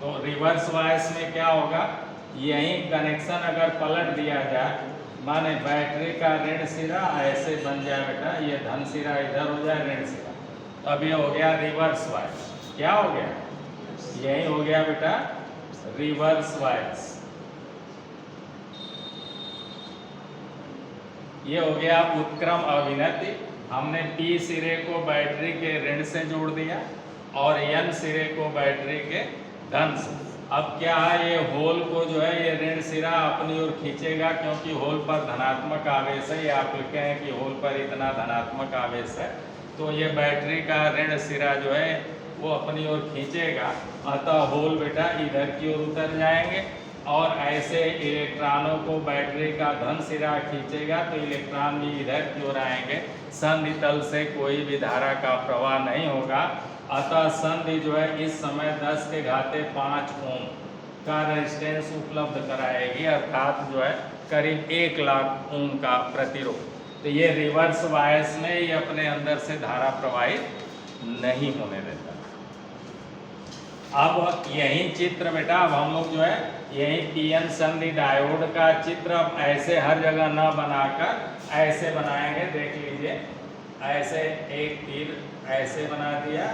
तो रिवर्स बायस में क्या होगा, यही कनेक्शन अगर पलट दिया जाए, माने बैटरी का ऋण सिरा ऐसे बन जाए बेटा, ये धन सिरा इधर हो जाए ऋण सिरा, तो अब ये हो गया रिवर्स बायस। क्या हो गया, यही हो गया बेटा रिवर्स बायस। ये हो गया उत्क्रम अभिनति। हमने P सिरे को बैटरी के ऋण से जोड़ दिया और N सिरे को बैटरी के धन से। अब क्या है, ये होल को जो है ये ऋण सिरा अपनी ओर खींचेगा क्योंकि होल पर धनात्मक आवेश है। ये आप लिखते हैं कि होल पर इतना धनात्मक आवेश है, तो ये बैटरी का ऋण सिरा जो है वो अपनी ओर खींचेगा, अतः होल बेटा इधर की ओर उतर जाएंगे और ऐसे इलेक्ट्रॉनों को बैटरी का धन सिरा खींचेगा तो इलेक्ट्रॉन भी इधर की ओर आएंगे। संधि तल से कोई भी धारा का प्रवाह नहीं होगा, अतः संधि जो है इस समय 10 के घाते 5 ओम का रेजिस्टेंस उपलब्ध कराएगी, अर्थात जो है करीब 1 लाख ओम का प्रतिरोध। तो ये रिवर्स बायस में ये अपने अंदर से धारा प्रवाहित नहीं होने देता। अब यही चित्र बेटा, अब हम लोग जो है यही पीएन संधि डायोड का चित्र अब ऐसे हर जगह न बनाकर ऐसे बनाएंगे। देख लीजिए, ऐसे एक तीर ऐसे बना दिया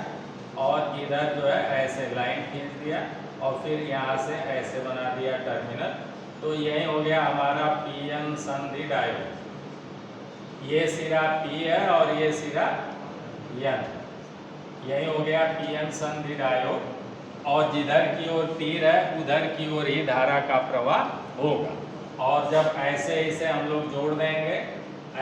और इधर जो है ऐसे लाइन खींच दिया और फिर यहाँ से ऐसे बना दिया टर्मिनल। तो यही हो गया हमारा पीएन संधि डायोड। ये सिरा P है और ये सिरा N, यही हो गया पीएन संधि डायोड। और जिधर की ओर तीर है उधर की ओर ही धारा का प्रवाह होगा। और जब ऐसे इसे हम लोग जोड़ देंगे,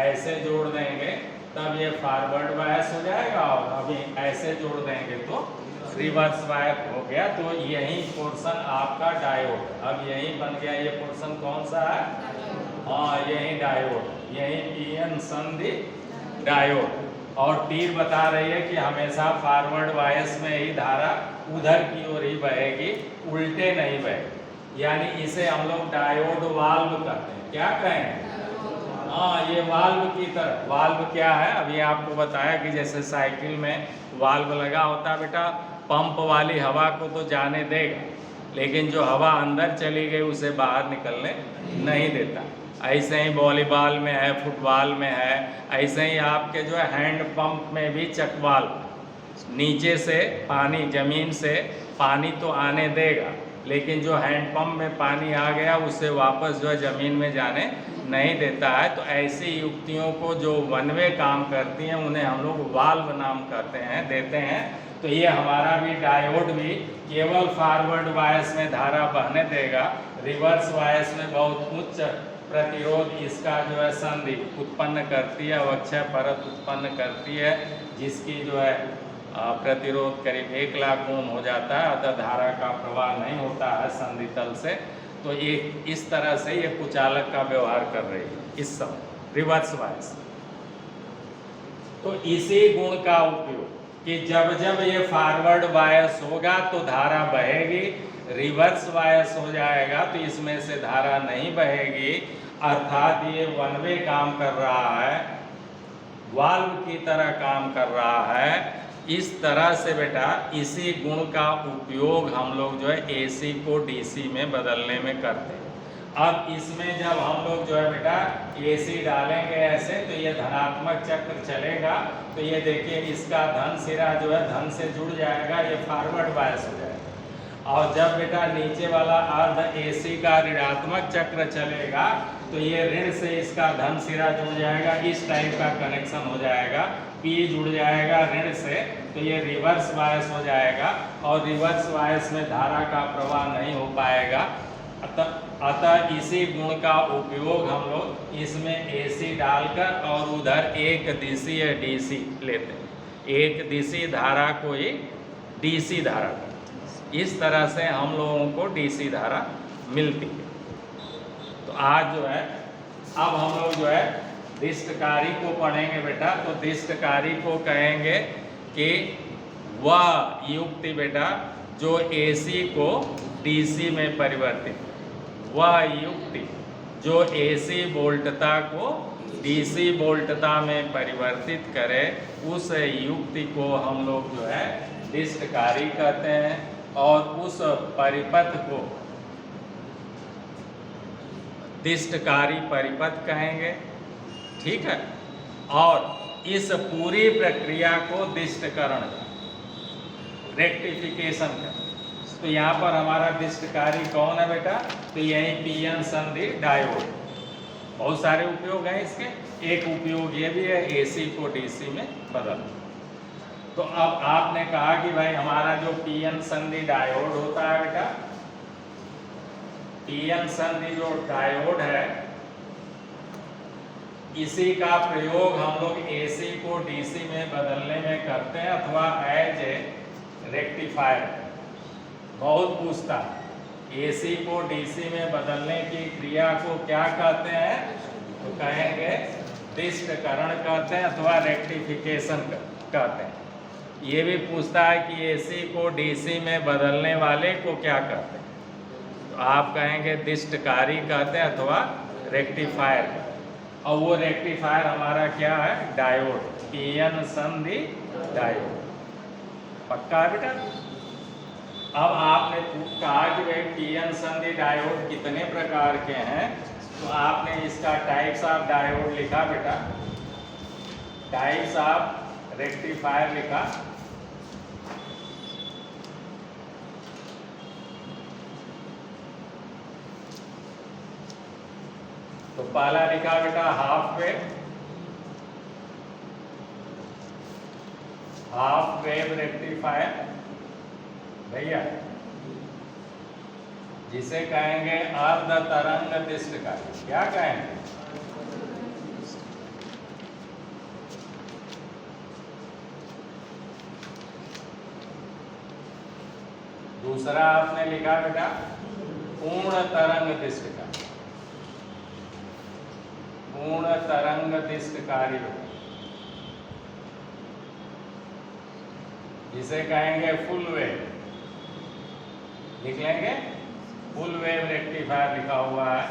ऐसे जोड़ देंगे, तब ये फॉरवर्ड बायस हो जाएगा और अभी ऐसे जोड़ देंगे तो रिवर्स बायस हो गया। तो यही पोर्शन आपका डायोड, अब यही बन गया। ये पोर्शन कौन सा है, हाँ यही डायोड, यही पीएन संधि डायोड। और तीर बता रही है कि हमेशा फॉरवर्ड बायस में ही धारा उधर की ओर ही बहेगी, उल्टे नहीं बहेगी। यानी इसे हम लोग डायोड वाल्व कहते हैं। क्या कहें, हाँ ये वाल्व की तरह। वाल्व क्या है, अभी आपको बताया कि जैसे साइकिल में वाल्व लगा होता है बेटा, पंप वाली हवा को तो जाने देगा, लेकिन जो हवा अंदर चली गई उसे बाहर निकलने नहीं देता। ऐसे ही वॉलीबॉल में है, फुटबॉल में है, ऐसे ही आपके जो है हैंड पंप में भी चकवाल, नीचे से पानी, जमीन से पानी तो आने देगा, लेकिन जो हैंड पंप में पानी आ गया उसे वापस जो है ज़मीन में जाने नहीं देता है। तो ऐसी युक्तियों को जो वन वे काम करती हैं उन्हें हम लोग वाल्व नाम कहते हैं, देते हैं। तो ये हमारा भी डायोड भी केवल फॉरवर्ड बायस में धारा बहने देगा, रिवर्स बायस में बहुत उच्च प्रतिरोध इसका जो है संधि उत्पन्न करती है, अवक्षय परत उत्पन्न करती है, जिसकी जो है प्रतिरोध करीब 1 लाख ओम हो जाता है, अतः धारा का प्रवाह नहीं होता है संधि तल से। तो ये इस तरह से ये कुचालक का व्यवहार कर रही है इस समय रिवर्स बायस। तो इसी गुण का उपयोग कि जब जब ये फॉरवर्ड बायस होगा तो धारा बहेगी, रिवर्स बायस हो जाएगा तो इसमें से धारा नहीं बहेगी, अर्थात ये वन वे काम कर रहा है, वाल्व की तरह काम कर रहा है। इस तरह से बेटा इसी गुण का उपयोग हम लोग जो है AC को DC में बदलने में करते हैं। अब इसमें जब हम लोग जो है बेटा AC डालेंगे ऐसे, तो ये धनात्मक चक्र चलेगा, तो ये देखिए इसका धन सिरा जो है धन से जुड़ जाएगा, ये फॉरवर्ड बायस हो जाएगा। और जब बेटा नीचे वाला अर्ध AC का ऋणात्मक चक्र चलेगा तो ये ऋण से इसका धन सिरा जुड़ जाएगा, इस टाइप का कनेक्शन हो जाएगा। P जुड़ जाएगा ऋण से, तो ये रिवर्स बायस हो जाएगा और रिवर्स बायस में धारा का प्रवाह नहीं हो पाएगा। अतः इसी गुण का उपयोग हम लोग इसमें AC डालकर और उधर एक दिशीय DC लेते हैं, एक दिशी धारा को ही DC धारा को, इस तरह से हम लोगों को DC धारा मिलती है। तो आज जो है अब हम लोग जो है दिष्टकारी को पढ़ेंगे बेटा। तो दिष्टकारी को कहेंगे कि वह युक्ति बेटा जो AC को DC में परिवर्तित, वह युक्ति जो AC वोल्टता को DC वोल्टता में परिवर्तित करे, उस युक्ति को हम लोग जो है दिष्टकारी कहते हैं और उस परिपथ को दिष्टकारी परिपथ कहेंगे। ठीक है। और इस पूरी प्रक्रिया को दिष्टकरण, रेक्टिफिकेशन का। तो यहाँ पर हमारा दिष्टकारी कौन है बेटा? तो यही पीएन संधि डायोड। बहुत सारे उपयोग हैं इसके, एक उपयोग ये भी है AC को DC में बदल। तो अब आपने कहा कि भाई हमारा जो पीएन संधि डायोड होता है बेटा, पीएन संधि जो डायोड है, इसी का प्रयोग हम लोग AC को DC में बदलने में करते हैं अथवा एज ए रेक्टिफायर। बहुत पूछता AC को DC में बदलने की क्रिया को क्या कहते हैं? तो कहेंगे दिष्टकरण कहते हैं अथवा रेक्टिफिकेशन कहते हैं। ये भी पूछता है कि AC को DC में बदलने वाले को क्या कहते हैं? तो आप कहेंगे दिष्टकारी कहते हैं अथवा रेक्टिफायर। और वो रेक्टिफायर हमारा क्या है? डायोड, पीएन संधि डायोड। पक्का है बेटा? अब आपने कहा कि भाई पीएन संधि डायोड कितने प्रकार के हैं, तो आपने इसका टाइप्स ऑफ डायोड लिखा बेटा, टाइप्स ऑफ रेक्टिफायर लिखा। तो पहला लिखा बेटा हाफ वेव रेक्टिफायर भैया, जिसे कहेंगे अर्ध तरंग दिष्टकारी। क्या कहेंगे? दूसरा आपने लिखा बेटा पूर्ण तरंग दिष्टकारी, पूर्ण तरंग दिष्टकारी, जिसे कहेंगे फुल वेव। लिख लेंगे फुल वेव रेक्टिफायर लिखा हुआ है।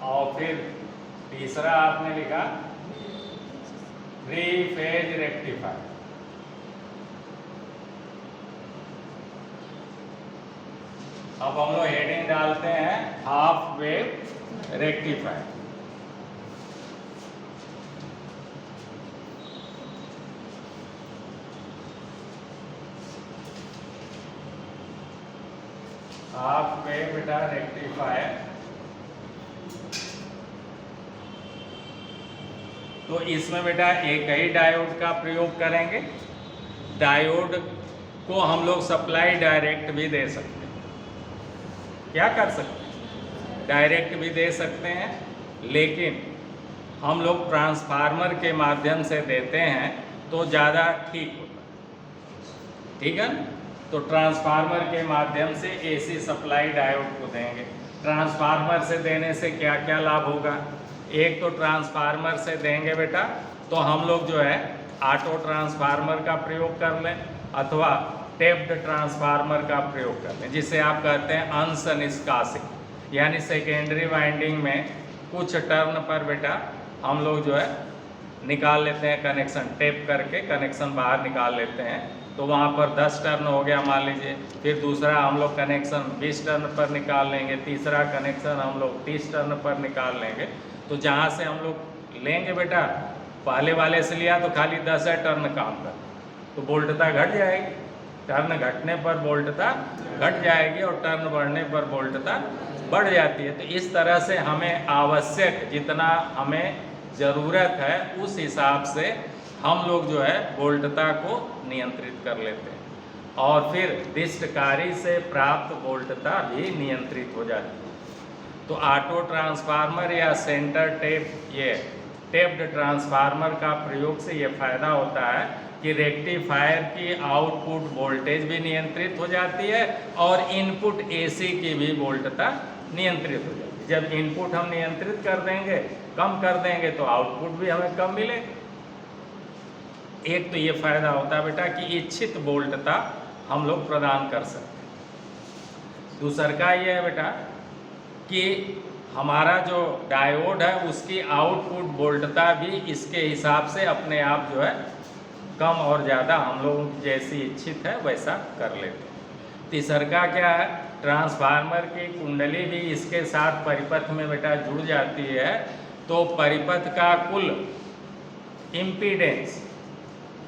और फिर तीसरा आपने लिखा थ्री फेज रेक्टिफायर। अब हम लोग हेडिंग डालते हैं half wave rectifier. Half wave बेटा रेक्टिफायर। तो इसमें बेटा एक ही डायोड का प्रयोग करेंगे। डायोड को हम लोग सप्लाई डायरेक्ट भी दे सकते हैं। क्या कर सकते हैं? डायरेक्ट भी दे सकते हैं, लेकिन हम लोग ट्रांसफार्मर के माध्यम से देते हैं तो ज़्यादा ठीक होता है। ठीक है ना? तो ट्रांसफार्मर के माध्यम से AC सप्लाई डायोड को देंगे। ट्रांसफार्मर से देने से क्या क्या लाभ होगा? एक तो ट्रांसफार्मर से देंगे बेटा तो हम लोग जो है ऑटो ट्रांसफार्मर का प्रयोग कर लें अथवा टेप्ड ट्रांसफार्मर का प्रयोग कर लें, जिसे आप कहते हैं अंश निष्कासित, यानी सेकेंडरी वाइंडिंग में कुछ टर्न पर बेटा हम लोग जो है निकाल लेते हैं कनेक्शन, टेप करके कनेक्शन बाहर निकाल लेते हैं। तो वहाँ पर 10 टर्न हो गया मान लीजिए, फिर दूसरा हम लोग कनेक्शन 20 टर्न पर निकाल लेंगे, तीसरा कनेक्शन हम लोग 30 टर्न पर निकाल लेंगे। तो जहाँ से हम लोग लेंगे बेटा, पहले वाले से लिया तो खाली 10 टर्न काम कर, तो वोल्टता घट जाएगी। टर्न घटने पर वोल्टता घट जाएगी और टर्न बढ़ने पर वोल्टता बढ़ जाती है। तो इस तरह से हमें आवश्यक जितना हमें ज़रूरत है उस हिसाब से हम लोग जो है वोल्टता को नियंत्रित कर लेते हैं। और फिर दिष्टकारी से प्राप्त वोल्टता भी नियंत्रित हो जाती है। तो ऑटो ट्रांसफार्मर या सेंटर टेप्ड ट्रांसफार्मर का प्रयोग से ये फायदा होता है कि रेक्टिफायर की आउटपुट वोल्टेज भी नियंत्रित हो जाती है और इनपुट एसी की भी वोल्टता नियंत्रित हो जाती है। जब इनपुट हम नियंत्रित कर देंगे, कम कर देंगे, तो आउटपुट भी हमें कम मिलेगा। एक तो ये फायदा होता है बेटा कि इच्छित वोल्टता हम लोग प्रदान कर सकते हैं। दूसरा का ये है बेटा कि हमारा जो डायोड है उसकी आउटपुट वोल्टता भी इसके हिसाब से अपने आप जो है कम और ज़्यादा हम लोगों की जैसी इच्छित है वैसा कर लेते हैं। तीसरा का क्या है, ट्रांसफार्मर की कुंडली भी इसके साथ परिपथ में बेटा जुड़ जाती है, तो परिपथ का कुल इम्पीडेंस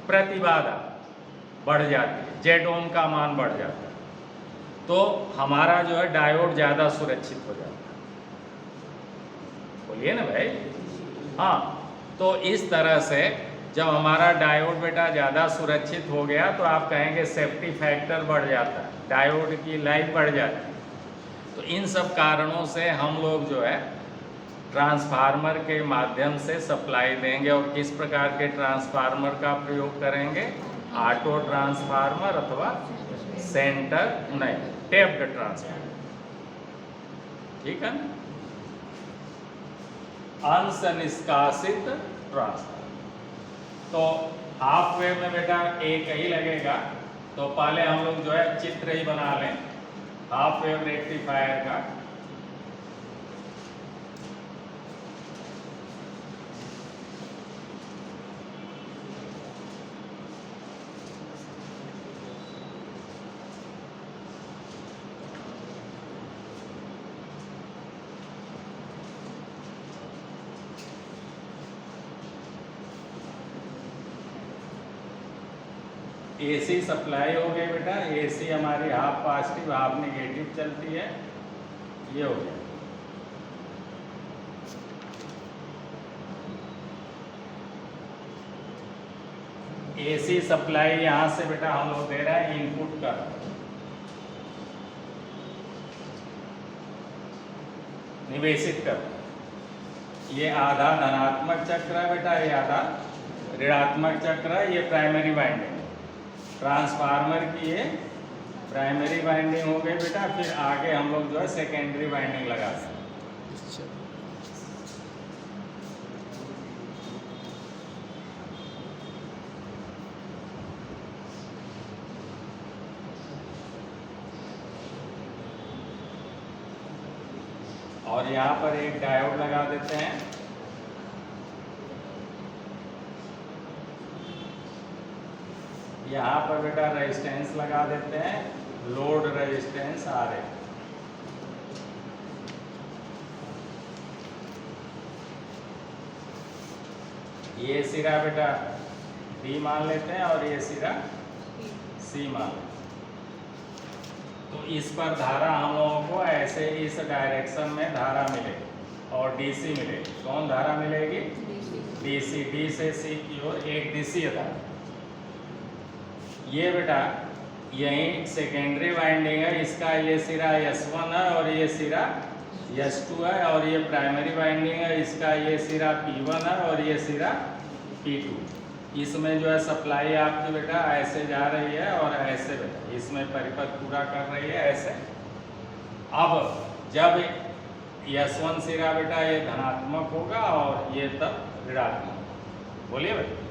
प्रतिबाधा बढ़ जाती है, जेड ओम का मान बढ़ जाता है, तो हमारा जो है डायोड ज़्यादा सुरक्षित हो जाता है। बोलिए ना भाई। हाँ, तो इस तरह से जब हमारा डायोड बेटा ज़्यादा सुरक्षित हो गया तो आप कहेंगे सेफ्टी फैक्टर बढ़ जाता है, डायोड की लाइफ बढ़ जाती है। तो इन सब कारणों से हम लोग जो है ट्रांसफार्मर के माध्यम से सप्लाई देंगे। और किस प्रकार के ट्रांसफार्मर का प्रयोग करेंगे, ऑटो ट्रांसफार्मर अथवा टेप्ड ट्रांसफार्मर, ठीक है। अंश निष्कासित ट्रांसफार्मर तो हाफ वेव में बेटा एक ही लगेगा, तो पहले हम लोग जो है चित्र ही बना लें हाफ वेव रेक्टिफायर का। एसी सप्लाई हो गई बेटा, एसी हमारी हाफ पॉजिटिव हाफ नेगेटिव चलती है, ये हो गया। एसी सप्लाई यहाँ से बेटा हम लोग दे रहे हैं इनपुट का, निवेशित कर, ये आधा धनात्मक चक्र है बेटा, ये आधा ऋणात्मक चक्र है। ये प्राइमरी वाइंडिंग ट्रांसफार्मर की ये प्राइमरी वाइंडिंग हो गई बेटा। फिर आगे हम लोग जो है सेकेंडरी वाइंडिंग लगा सकते हैं। और यहाँ पर एक डायोड लगा देते हैं। यहाँ पर बेटा रेजिस्टेंस लगा देते हैं, लोड रेजिस्टेंस RA। ये सिरा बेटा D मान लेते हैं और ये सिरा C मान लेते हैं। तो इस पर धारा हम लोगों को ऐसे इस डायरेक्शन में धारा मिलेगी और DC मिलेगी। कौन धारा मिलेगी, DC। D से C की ओर एक दिशीय धारा। ये बेटा यही सेकेंडरी वाइंडिंग है, इसका ये सिरा S1 है और ये सिरा S2 है, और ये प्राइमरी वाइंडिंग है, इसका ये सिरा P1 है और ये सिरा P2। इसमें जो है सप्लाई आपकी बेटा ऐसे जा रही है और ऐसे बेटा इसमें परिपथ पूरा कर रही है ऐसे। अब जब S1 सिरा बेटा ये धनात्मक होगा और ये तब ऋणात्मक। बोलिए बेटा।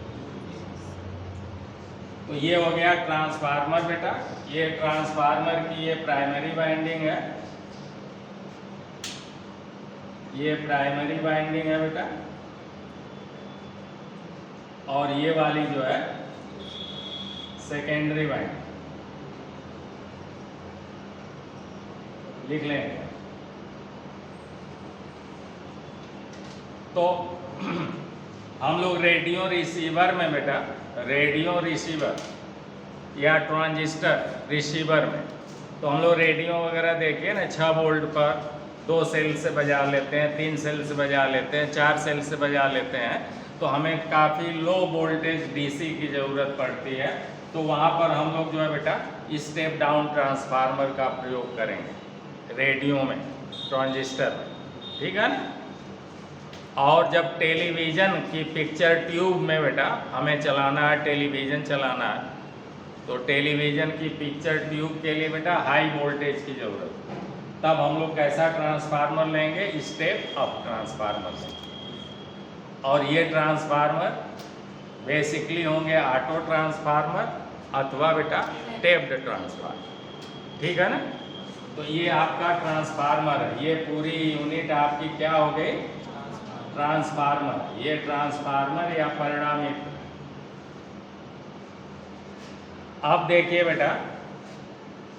तो ये हो गया ट्रांसफार्मर बेटा। ये ट्रांसफार्मर की ये प्राइमरी वाइंडिंग है, ये प्राइमरी वाइंडिंग है बेटा, और ये वाली जो है सेकेंडरी वाइंडिंग। लिख लेंगे। तो हम लोग रेडियो रिसीवर में बेटा, रेडियो रिसीवर या ट्रांजिस्टर रिसीवर में, तो हम लोग रेडियो वगैरह देखिए ना 6 वोल्ट पर 2 सेल से बजा लेते हैं, 3 सेल से बजा लेते हैं, 4 सेल से बजा लेते हैं, तो हमें काफ़ी लो वोल्टेज DC की ज़रूरत पड़ती है। तो वहाँ पर हम लोग जो है बेटा स्टेप डाउन ट्रांसफार्मर का प्रयोग करेंगे रेडियो में, ट्रांजिस्टर में, ठीक है ना। और जब टेलीविज़न की पिक्चर ट्यूब में बेटा हमें चलाना है, टेलीविज़न चलाना है, तो टेलीविज़न की पिक्चर ट्यूब के लिए बेटा हाई वोल्टेज की ज़रूरत है। तब हम लोग कैसा ट्रांसफार्मर लेंगे, स्टेप अप ट्रांसफार्मर से। और ये ट्रांसफार्मर बेसिकली होंगे ऑटो ट्रांसफार्मर अथवा बेटा टेप्ड ट्रांसफार्मर, ठीक है ना। तो ये आपका ट्रांसफार्मर है, ये पूरी यूनिट आपकी क्या हो गई, ट्रांसफार्मर। ये ट्रांसफार्मर या परिणामी। अब देखिए बेटा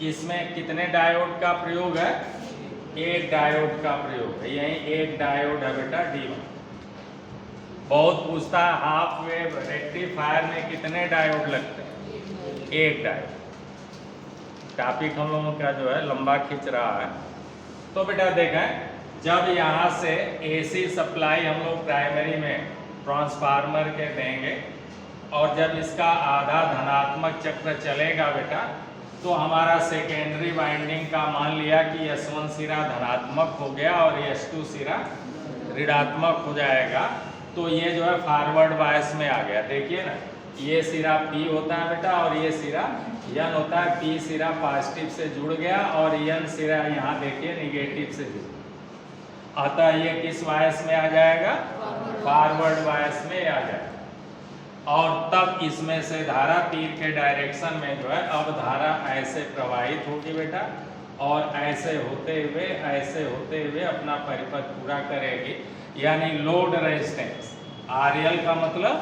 इसमें कितने डायोड का प्रयोग है, एक डायोड का प्रयोग है, यही एक डायोड है बेटा D1। बहुत पूछता है हाफ वेव रेक्टिफायर में कितने डायोड लगते हैं, एक डायोड। टॉपिक हम लोगों का जो है लंबा खिंच रहा है। तो बेटा देखें, जब यहाँ से AC सप्लाई हम लोग प्राइमरी में ट्रांसफार्मर के देंगे और जब इसका आधा धनात्मक चक्र चलेगा बेटा, तो हमारा सेकेंडरी वाइंडिंग का मान लिया कि S1 सिरा धनात्मक हो गया और S2 सिरा ऋणात्मक हो जाएगा। तो ये जो है फॉरवर्ड बायस में आ गया। देखिए ना, ये सिरा P होता है बेटा और ये सिरा N होता है। P सिरा पॉजिटिव से जुड़ गया और N सिरा यहाँ देखिए निगेटिव से जुड़, अतः ये किस बायस में आ जाएगा, फॉरवर्ड बायस में आ जाएगा। और तब इसमें से धारा तीर के डायरेक्शन में जो है अब धारा ऐसे प्रवाहित होगी बेटा, और ऐसे होते हुए अपना परिपथ पूरा करेगी। यानी लोड रेजिस्टेंस, RL का मतलब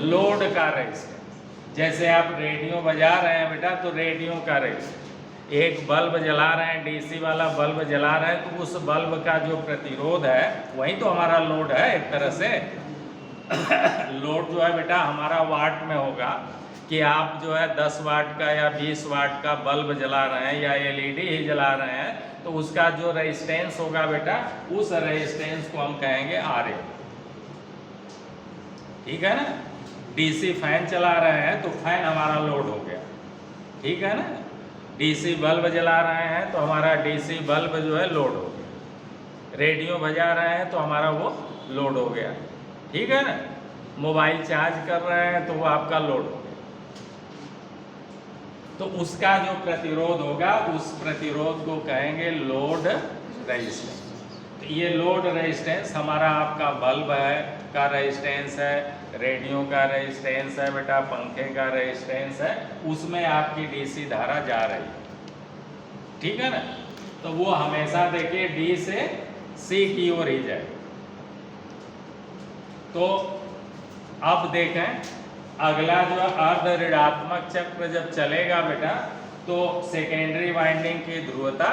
लोड का रेजिस्टेंस। जैसे आप रेडियो बजा रहे हैं बेटा, तो रेडियो का रेजिस्टेंस, एक बल्ब जला रहे हैं, DC वाला बल्ब जला रहे हैं, तो उस बल्ब का जो प्रतिरोध है वही तो हमारा लोड है एक तरह से। लोड जो है बेटा हमारा वाट में होगा कि आप जो है 10 वाट का या 20 वाट का बल्ब जला रहे हैं या LED ही जला रहे हैं, तो उसका जो रेजिस्टेंस होगा बेटा, उस रेजिस्टेंस को हम कहेंगे RL, ठीक है ना। DC फैन चला रहे हैं तो फैन हमारा लोड हो गया, ठीक है ना। DC बल्ब जला रहे हैं तो हमारा DC बल्ब जो है लोड हो गया। रेडियो बजा रहे हैं तो हमारा वो लोड हो गया, ठीक है ना। मोबाइल चार्ज कर रहे हैं तो वो आपका लोड हो गया। तो उसका जो प्रतिरोध होगा उस प्रतिरोध को कहेंगे लोड रेजिस्टेंस। तो ये लोड रेजिस्टेंस हमारा आपका बल्ब है का रेजिस्टेंस है, रेडियो का रेजिस्टेंस है बेटा, पंखे का रेजिस्टेंस है, उसमें आपकी DC धारा जा रही है, ठीक है ना। तो वो हमेशा देखिए D से C की ओर ही जाए। तो अब देखें अगला जो अर्ध ऋणात्मक चक्र जब चलेगा बेटा, तो सेकेंडरी वाइंडिंग की ध्रुवता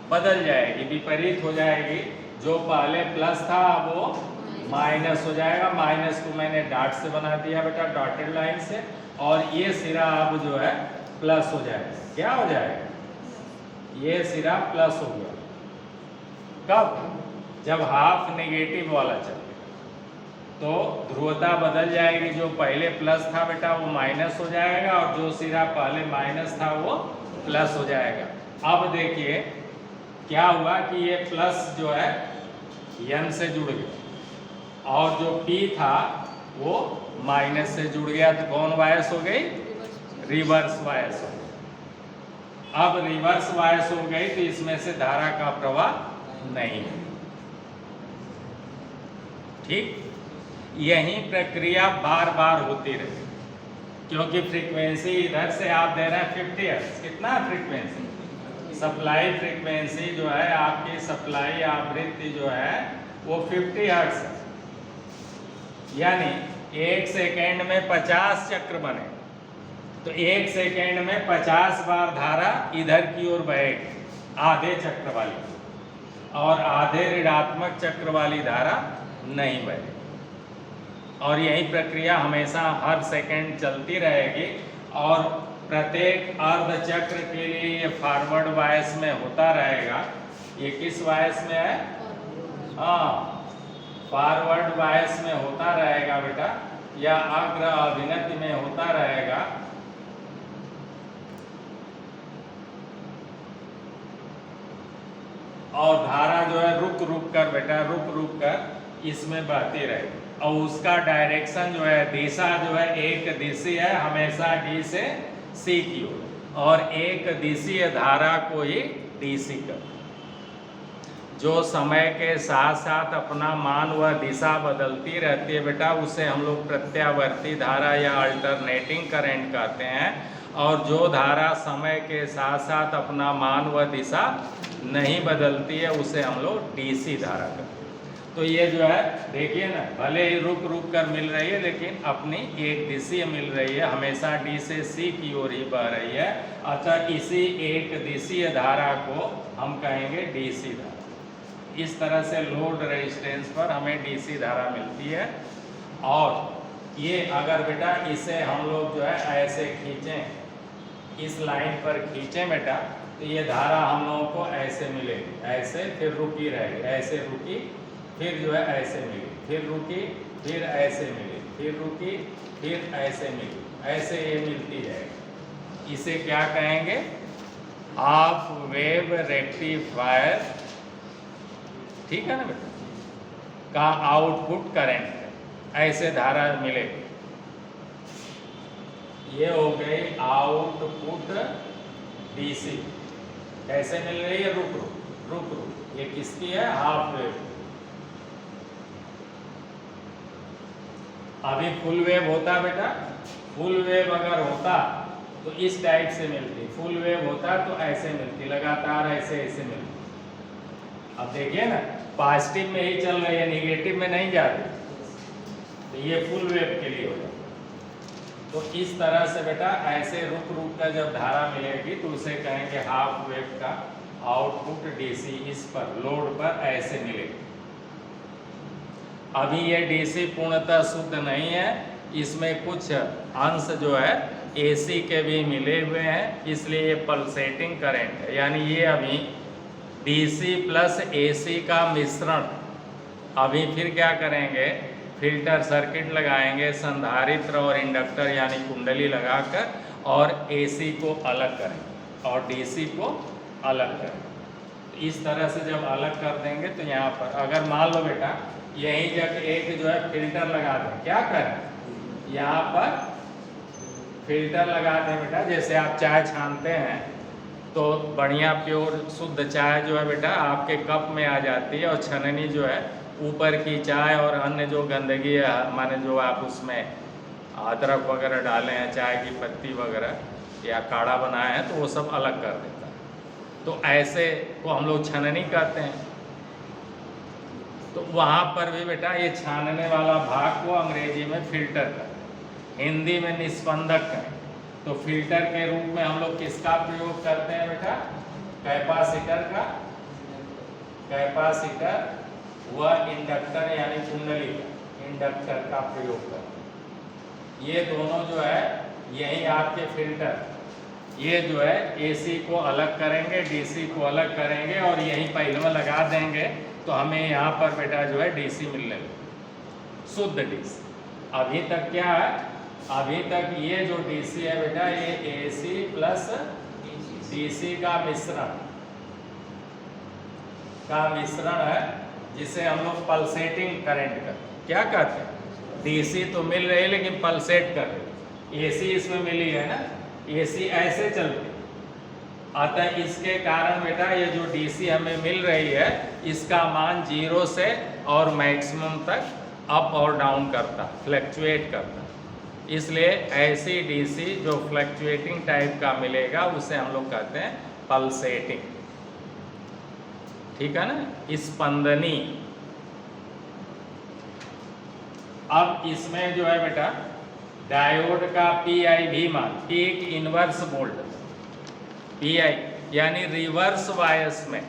बदल जाएगी, विपरीत हो जाएगी। जो पहले प्लस था वो माइनस हो जाएगा। माइनस को मैंने डॉट से बना दिया बेटा, डॉटेड लाइन से, और ये सिरा अब जो है प्लस हो जाएगा। क्या हो जाएगा, ये सिरा प्लस हो गया। कब, जब हाफ नेगेटिव वाला चलेगा तो ध्रुवता बदल जाएगी। जो पहले प्लस था बेटा वो माइनस हो जाएगा, और जो सिरा पहले माइनस था वो प्लस हो जाएगा। अब देखिए क्या हुआ कि ये प्लस जो है N से जुड़ गया और जो P था वो माइनस से जुड़ गया, तो कौन बायस हो गई, रिवर्स बायस हो गई। अब रिवर्स बायस हो गई तो इसमें से धारा का प्रवाह नहीं है, ठीक। यही प्रक्रिया बार बार होती रही, क्योंकि फ्रीक्वेंसी इधर से आप दे रहे हैं 50 हर्ट्ज। कितना फ्रीक्वेंसी, सप्लाई फ्रीक्वेंसी जो है आपकी, सप्लाई आवृत्ति जो है वो 50 हर्ट्ज है। यानी 1 सेकेंड में 50 चक्र बने, तो 1 सेकेंड में 50 बार धारा इधर की ओर बहेगी, आधे चक्र वाली, और आधे ऋणात्मक चक्र वाली धारा नहीं बहेगी। और यही प्रक्रिया हमेशा हर सेकेंड चलती रहेगी। और प्रत्येक अर्ध चक्र के लिए ये फॉरवर्ड बायस में होता रहेगा। ये किस बायस में है, हाँ, फॉरवर्ड बायस में होता रहेगा बेटा, या अग्र अभिनति में होता रहेगा। और धारा जो है रुक रुक कर बेटा, रुक रुक कर इसमें बहती रहेगी, और उसका डायरेक्शन जो है, दिशा जो है एक दिशा है हमेशा डी से सी की ओर, और एक दिशीय धारा को ही डीसी कर, जो समय के साथ साथ अपना मान व दिशा बदलती रहती है बेटा, उसे हम लोग प्रत्यावर्ती धारा या अल्टरनेटिंग करंट कहते हैं। और जो धारा समय के साथ साथ अपना मान व दिशा नहीं बदलती है उसे हम लोग डीसी धारा कहते हैं। तो ये जो है देखिए ना, भले ही रुक रुक कर मिल रही है लेकिन अपनी एक दिशीय मिल रही है, हमेशा डी से सी की ओर ही बह रही है। अतः इसी एक दिशीय धारा को हम कहेंगे डीसी धारा। इस तरह से लोड रेजिस्टेंस पर हमें डीसी धारा मिलती है। और ये अगर बेटा इसे हम लोग जो है ऐसे खींचें, इस लाइन पर खींचें बेटा, तो ये धारा हम लोगों को ऐसे मिलेगी, ऐसे फिर रुकी रहेगी, ऐसे रुकी फिर जो है ऐसे मिली, फिर रुकी फिर ऐसे मिली, फिर रुकी फिर ऐसे मिली, ऐसे ये मिलती जाएगी। इसे क्या कहेंगे? हाफ वेव रेक्टिफायर, ठीक है ना बेटा, का आउटपुट करंट ऐसे धारा मिलेगी। ये हो गई आउटपुट डीसी, कैसे मिल रही है? रुक रुक रुक रुक, ये किसकी है? Half wave. अभी फुल वेव होता बेटा, फुल वेव अगर होता तो इस टाइप से मिलती, फुल वेव होता तो ऐसे मिलती, लगातार ऐसे ऐसे मिलती। अब देखिए ना, पॉजिटिव में ही चल रही है, निगेटिव में नहीं जा रही, तो ये फुल वेव के लिए हो जाता। तो इस तरह से बेटा ऐसे रुक रुक कर जब धारा मिलेगी तो उसे कहेंगे हाफ वेव का आउटपुट डीसी। इस पर लोड पर ऐसे मिलेगी। अभी ये डीसी पूर्णतः शुद्ध नहीं है, इसमें कुछ अंश जो है एसी के भी मिले हुए हैं, इसलिए ये पल्सेटिंग करंट है। यानी ये अभी डीसी प्लस एसी का मिश्रण। अभी फिर क्या करेंगे? फिल्टर सर्किट लगाएंगे, संधारित्र और इंडक्टर यानी कुंडली लगाकर, और एसी को अलग करेंगे और डीसी को अलग करेंगे। इस तरह से जब अलग कर देंगे तो यहाँ पर अगर मान लो बेटा यही जगह एक जो है फिल्टर लगा दें, क्या करें? यहाँ पर फिल्टर लगा दें बेटा। जैसे आप चाय छानते हैं तो बढ़िया प्योर शुद्ध चाय जो है बेटा आपके कप में आ जाती है, और छननी जो है ऊपर की चाय और अन्य जो गंदगी है, माने जो आप उसमें अदरक वगैरह डाले हैं, चाय की पत्ती वगैरह या काढ़ा बनाए हैं, तो वो सब अलग कर देता है। तो ऐसे को हम लोग छननी कहते हैं। तो वहाँ पर भी बेटा ये छानने वाला भाग को अंग्रेजी में फिल्टर करें, हिंदी में निस्पंदक करें। तो फिल्टर के रूप में हम लोग किसका प्रयोग करते हैं बेटा? कैपेसिटर का, कैपेसिटर व इंडक्टर यानी कुंडली का, इंडक्टर का प्रयोग करते हैं। ये दोनों जो है यही आपके फिल्टर, ये जो है एसी को अलग करेंगे, डीसी को अलग करेंगे, और यहीं पहले में लगा देंगे तो हमें यहाँ पर बेटा जो है डीसी मिलने लगे, शुद्ध डीसी। अभी तक क्या है? अभी तक ये जो डीसी है बेटा ये एसी प्लस डीसी का मिश्रण है, जिसे हम लोग पल्सेटिंग करंट कहते हैं। क्या कहते हैं? डीसी तो मिल रही है लेकिन पल्सेट कर रही है। एसी इसमें मिली है ना, एसी ऐसे चलती। अतः इसके कारण बेटा ये जो डीसी हमें मिल रही है इसका मान 0 से और मैक्सिमम तक अप और डाउन करता, फ्लक्चुएट करता। इसलिए ऐसी डीसी जो फ्लक्चुएटिंग टाइप का मिलेगा उसे हम लोग कहते हैं पल्सेटिंग, ठीक है ना, स्पंदनी। अब इसमें जो है बेटा डायोड का पीआई भी मान, पीक इनवर्स वोल्ट, पीआई यानी रिवर्स बायस में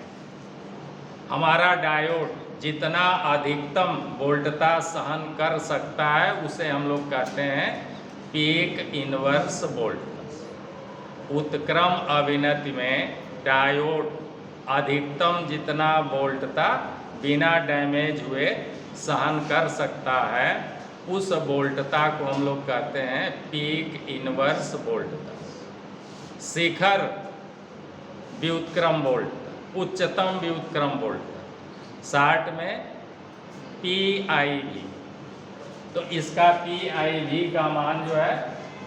हमारा डायोड जितना अधिकतम वोल्टता सहन कर सकता है उसे हम लोग कहते हैं पीक इनवर्स वोल्ट। उत्क्रम अभिनति में डायोड अधिकतम जितना वोल्टता बिना डैमेज हुए सहन कर सकता है उस वोल्टता को हम लोग कहते हैं पीक इनवर्स वोल्टता। शिखर व्युत्क्रम वोल्ट, उच्चतम व्युत्क्रम वोल्ट, शॉर्ट में PIV। तो इसका PIV का मान जो है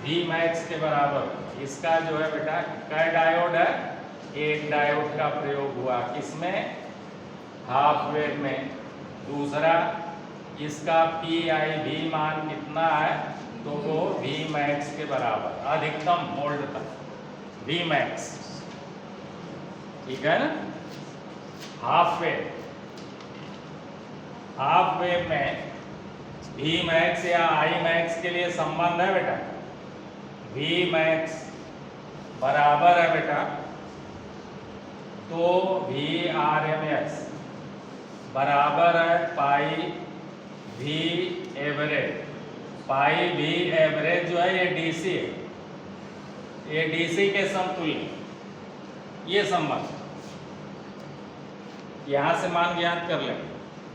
V मैक्स के बराबर। इसका जो है बेटा क्या डायोड है, एक डायोड का प्रयोग हुआ किसमें, हाफ वेव में। दूसरा इसका PIV मान कितना है, तो वो V मैक्स के बराबर, अधिकतम वोल्ट तक V मैक्स, ठीक है ना। हाफ वेव में V मैक्स या I मैक्स के लिए संबंध है बेटा, V मैक्स बराबर है बेटा, तो VRMS बराबर है पाई V एवरेज। पाई V एवरेज जो है ये DC है, ये DC के समतुल्य, ये संबंध यहां से मान ज्ञात कर लें।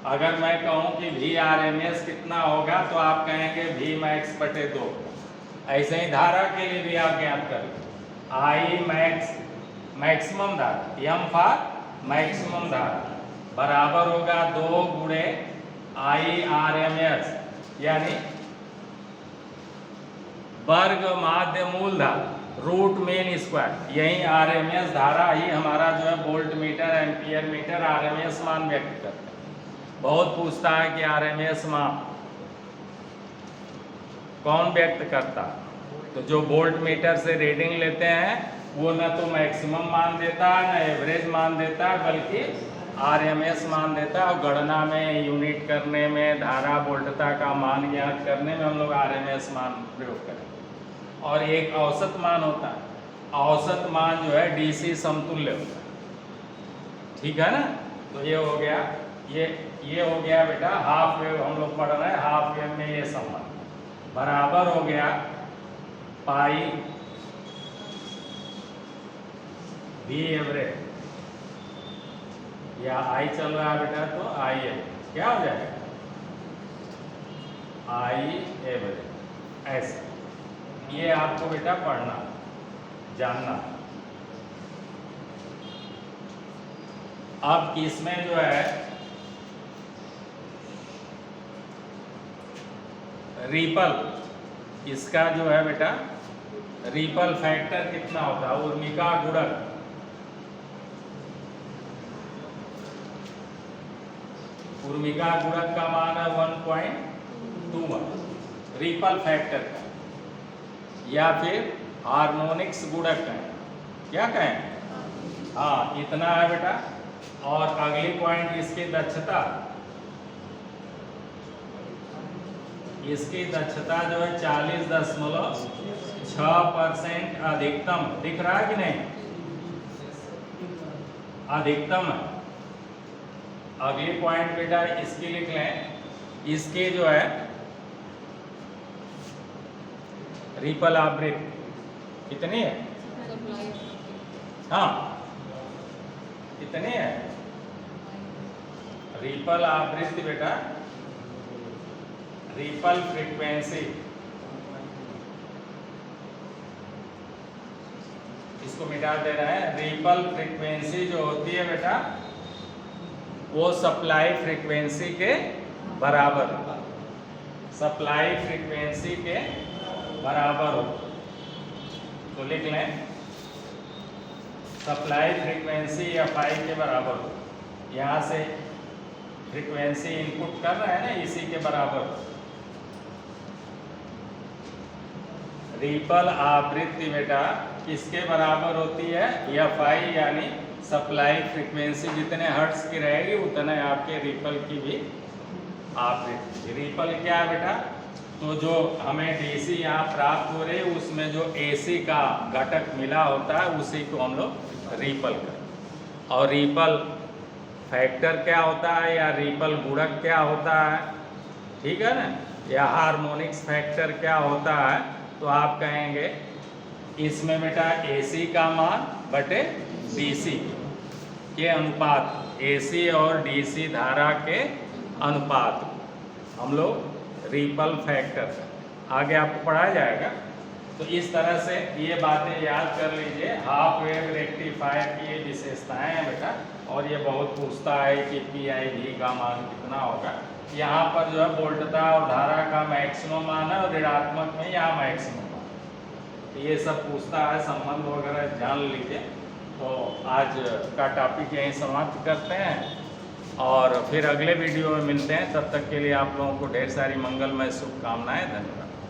अगर मैं कहूं कि VRMS कितना होगा तो आप कहेंगे V मैक्स बटे 2। ऐसे ही धारा के लिए भी आप ज्ञात कर लें। I मैक्स मैक्सिमम धारा, M फॉर मैक्सिमम धारा बराबर होगा 2 गुणे IRMS, यानी वर्ग माध्य मूल धारा रूट मीन स्क्वायर। यही RMS धारा ही हमारा जो है volt meter, ampere meter RMS मान व्यक्त करता है। बहुत पूछता है कि RMS मान कौन व्यक्त करता, तो जो वोल्ट मीटर से रीडिंग लेते हैं वो न तो मैक्सिमम मान देता है न एवरेज मान देता है, बल्कि RMS मान देता है। और गणना में, यूनिट करने में, धारा वोल्टता का मान ज्ञात करने में हम लोग RMS मान प्रयोग करें। और एक औसत मान होता है, औसत मान जो है DC समतुल्य होता है, ठीक है ना। तो ये हो गया, ये हो गया बेटा हाफ वेव हम लोग पढ़ रहे हैं। हाफ वेव में ये संबंध बराबर हो गया पाई V एवरेज, या I चल रहा है बेटा तो I एवरेज क्या हो जाएगा, I एवरेज। ऐसे ये आपको बेटा पढ़ना, जानना। अब इसमें जो है रिपल, इसका जो है बेटा रिपल फैक्टर कितना होता है, ऊर्मिका गुणक। ऊर्मिका गुणक का मान है 1.21 रिपल फैक्टर का, या फिर हार्मोनिक्स गुणक कहें, क्या कहें, हाँ इतना है बेटा। और अगली पॉइंट इसकी दक्षता, इसकी दक्षता जो है 40.6% अधिकतम, दिख रहा है कि नहीं, अधिकतम है। अगली पॉइंट बेटा इसकी लिख लें, इसकी जो है रिपल आवृत्ति कितनी है, हाँ कितनी है रिपल आवृत्ति बेटा, रिपल फ्रीक्वेंसी, इसको मिटा दे रहे हैं। रिपल फ्रीक्वेंसी जो होती है बेटा वो सप्लाई फ्रीक्वेंसी के बराबर, सप्लाई फ्रीक्वेंसी के बराबर हो। तो लिख लें सप्लाई फ्रीक्वेंसी FI के बराबर हो। यहाँ से फ्रीक्वेंसी इनपुट कर रहे हैं ना, इसी के बराबर हो। रिपल आवृत्ति बेटा किसके बराबर होती है, FI, यानी सप्लाई फ्रीक्वेंसी जितने हर्ट्ज की रहेगी उतने आपके रिपल की भी आवृत्ति। रिपल क्या है बेटा, तो जो हमें DC यहाँ प्राप्त हो रही है उसमें जो AC का घटक मिला होता है उसी को हम लोग रिपल करते। और रिपल फैक्टर क्या होता है या रिपल गुणक क्या होता है, ठीक है ना, या हार्मोनिक्स फैक्टर क्या होता है, तो आप कहेंगे इसमें बेटा AC का मान बटे DC के अनुपात, AC और DC धारा के अनुपात हम लोग रिपल फैक्टर, आगे आपको पढ़ाया जाएगा। तो इस तरह से ये बातें याद कर लीजिए। हाफ वेव रेक्टिफायर की ये विशेषताएं हैं बेटा। और ये बहुत पूछता है कि PIV का मान कितना होगा। यहाँ पर जो है वोल्टता और धारा का मैक्सिमम मान है और ऋणात्मक में यहाँ मैक्सिमम मान। तो ये सब पूछता है, संबंध वगैरह जान लीजिए। तो आज का टॉपिक यहीं समाप्त करते हैं और फिर अगले वीडियो में मिलते हैं। तब तक के लिए आप लोगों को ढेर सारी मंगलमय शुभकामनाएं। धन्यवाद।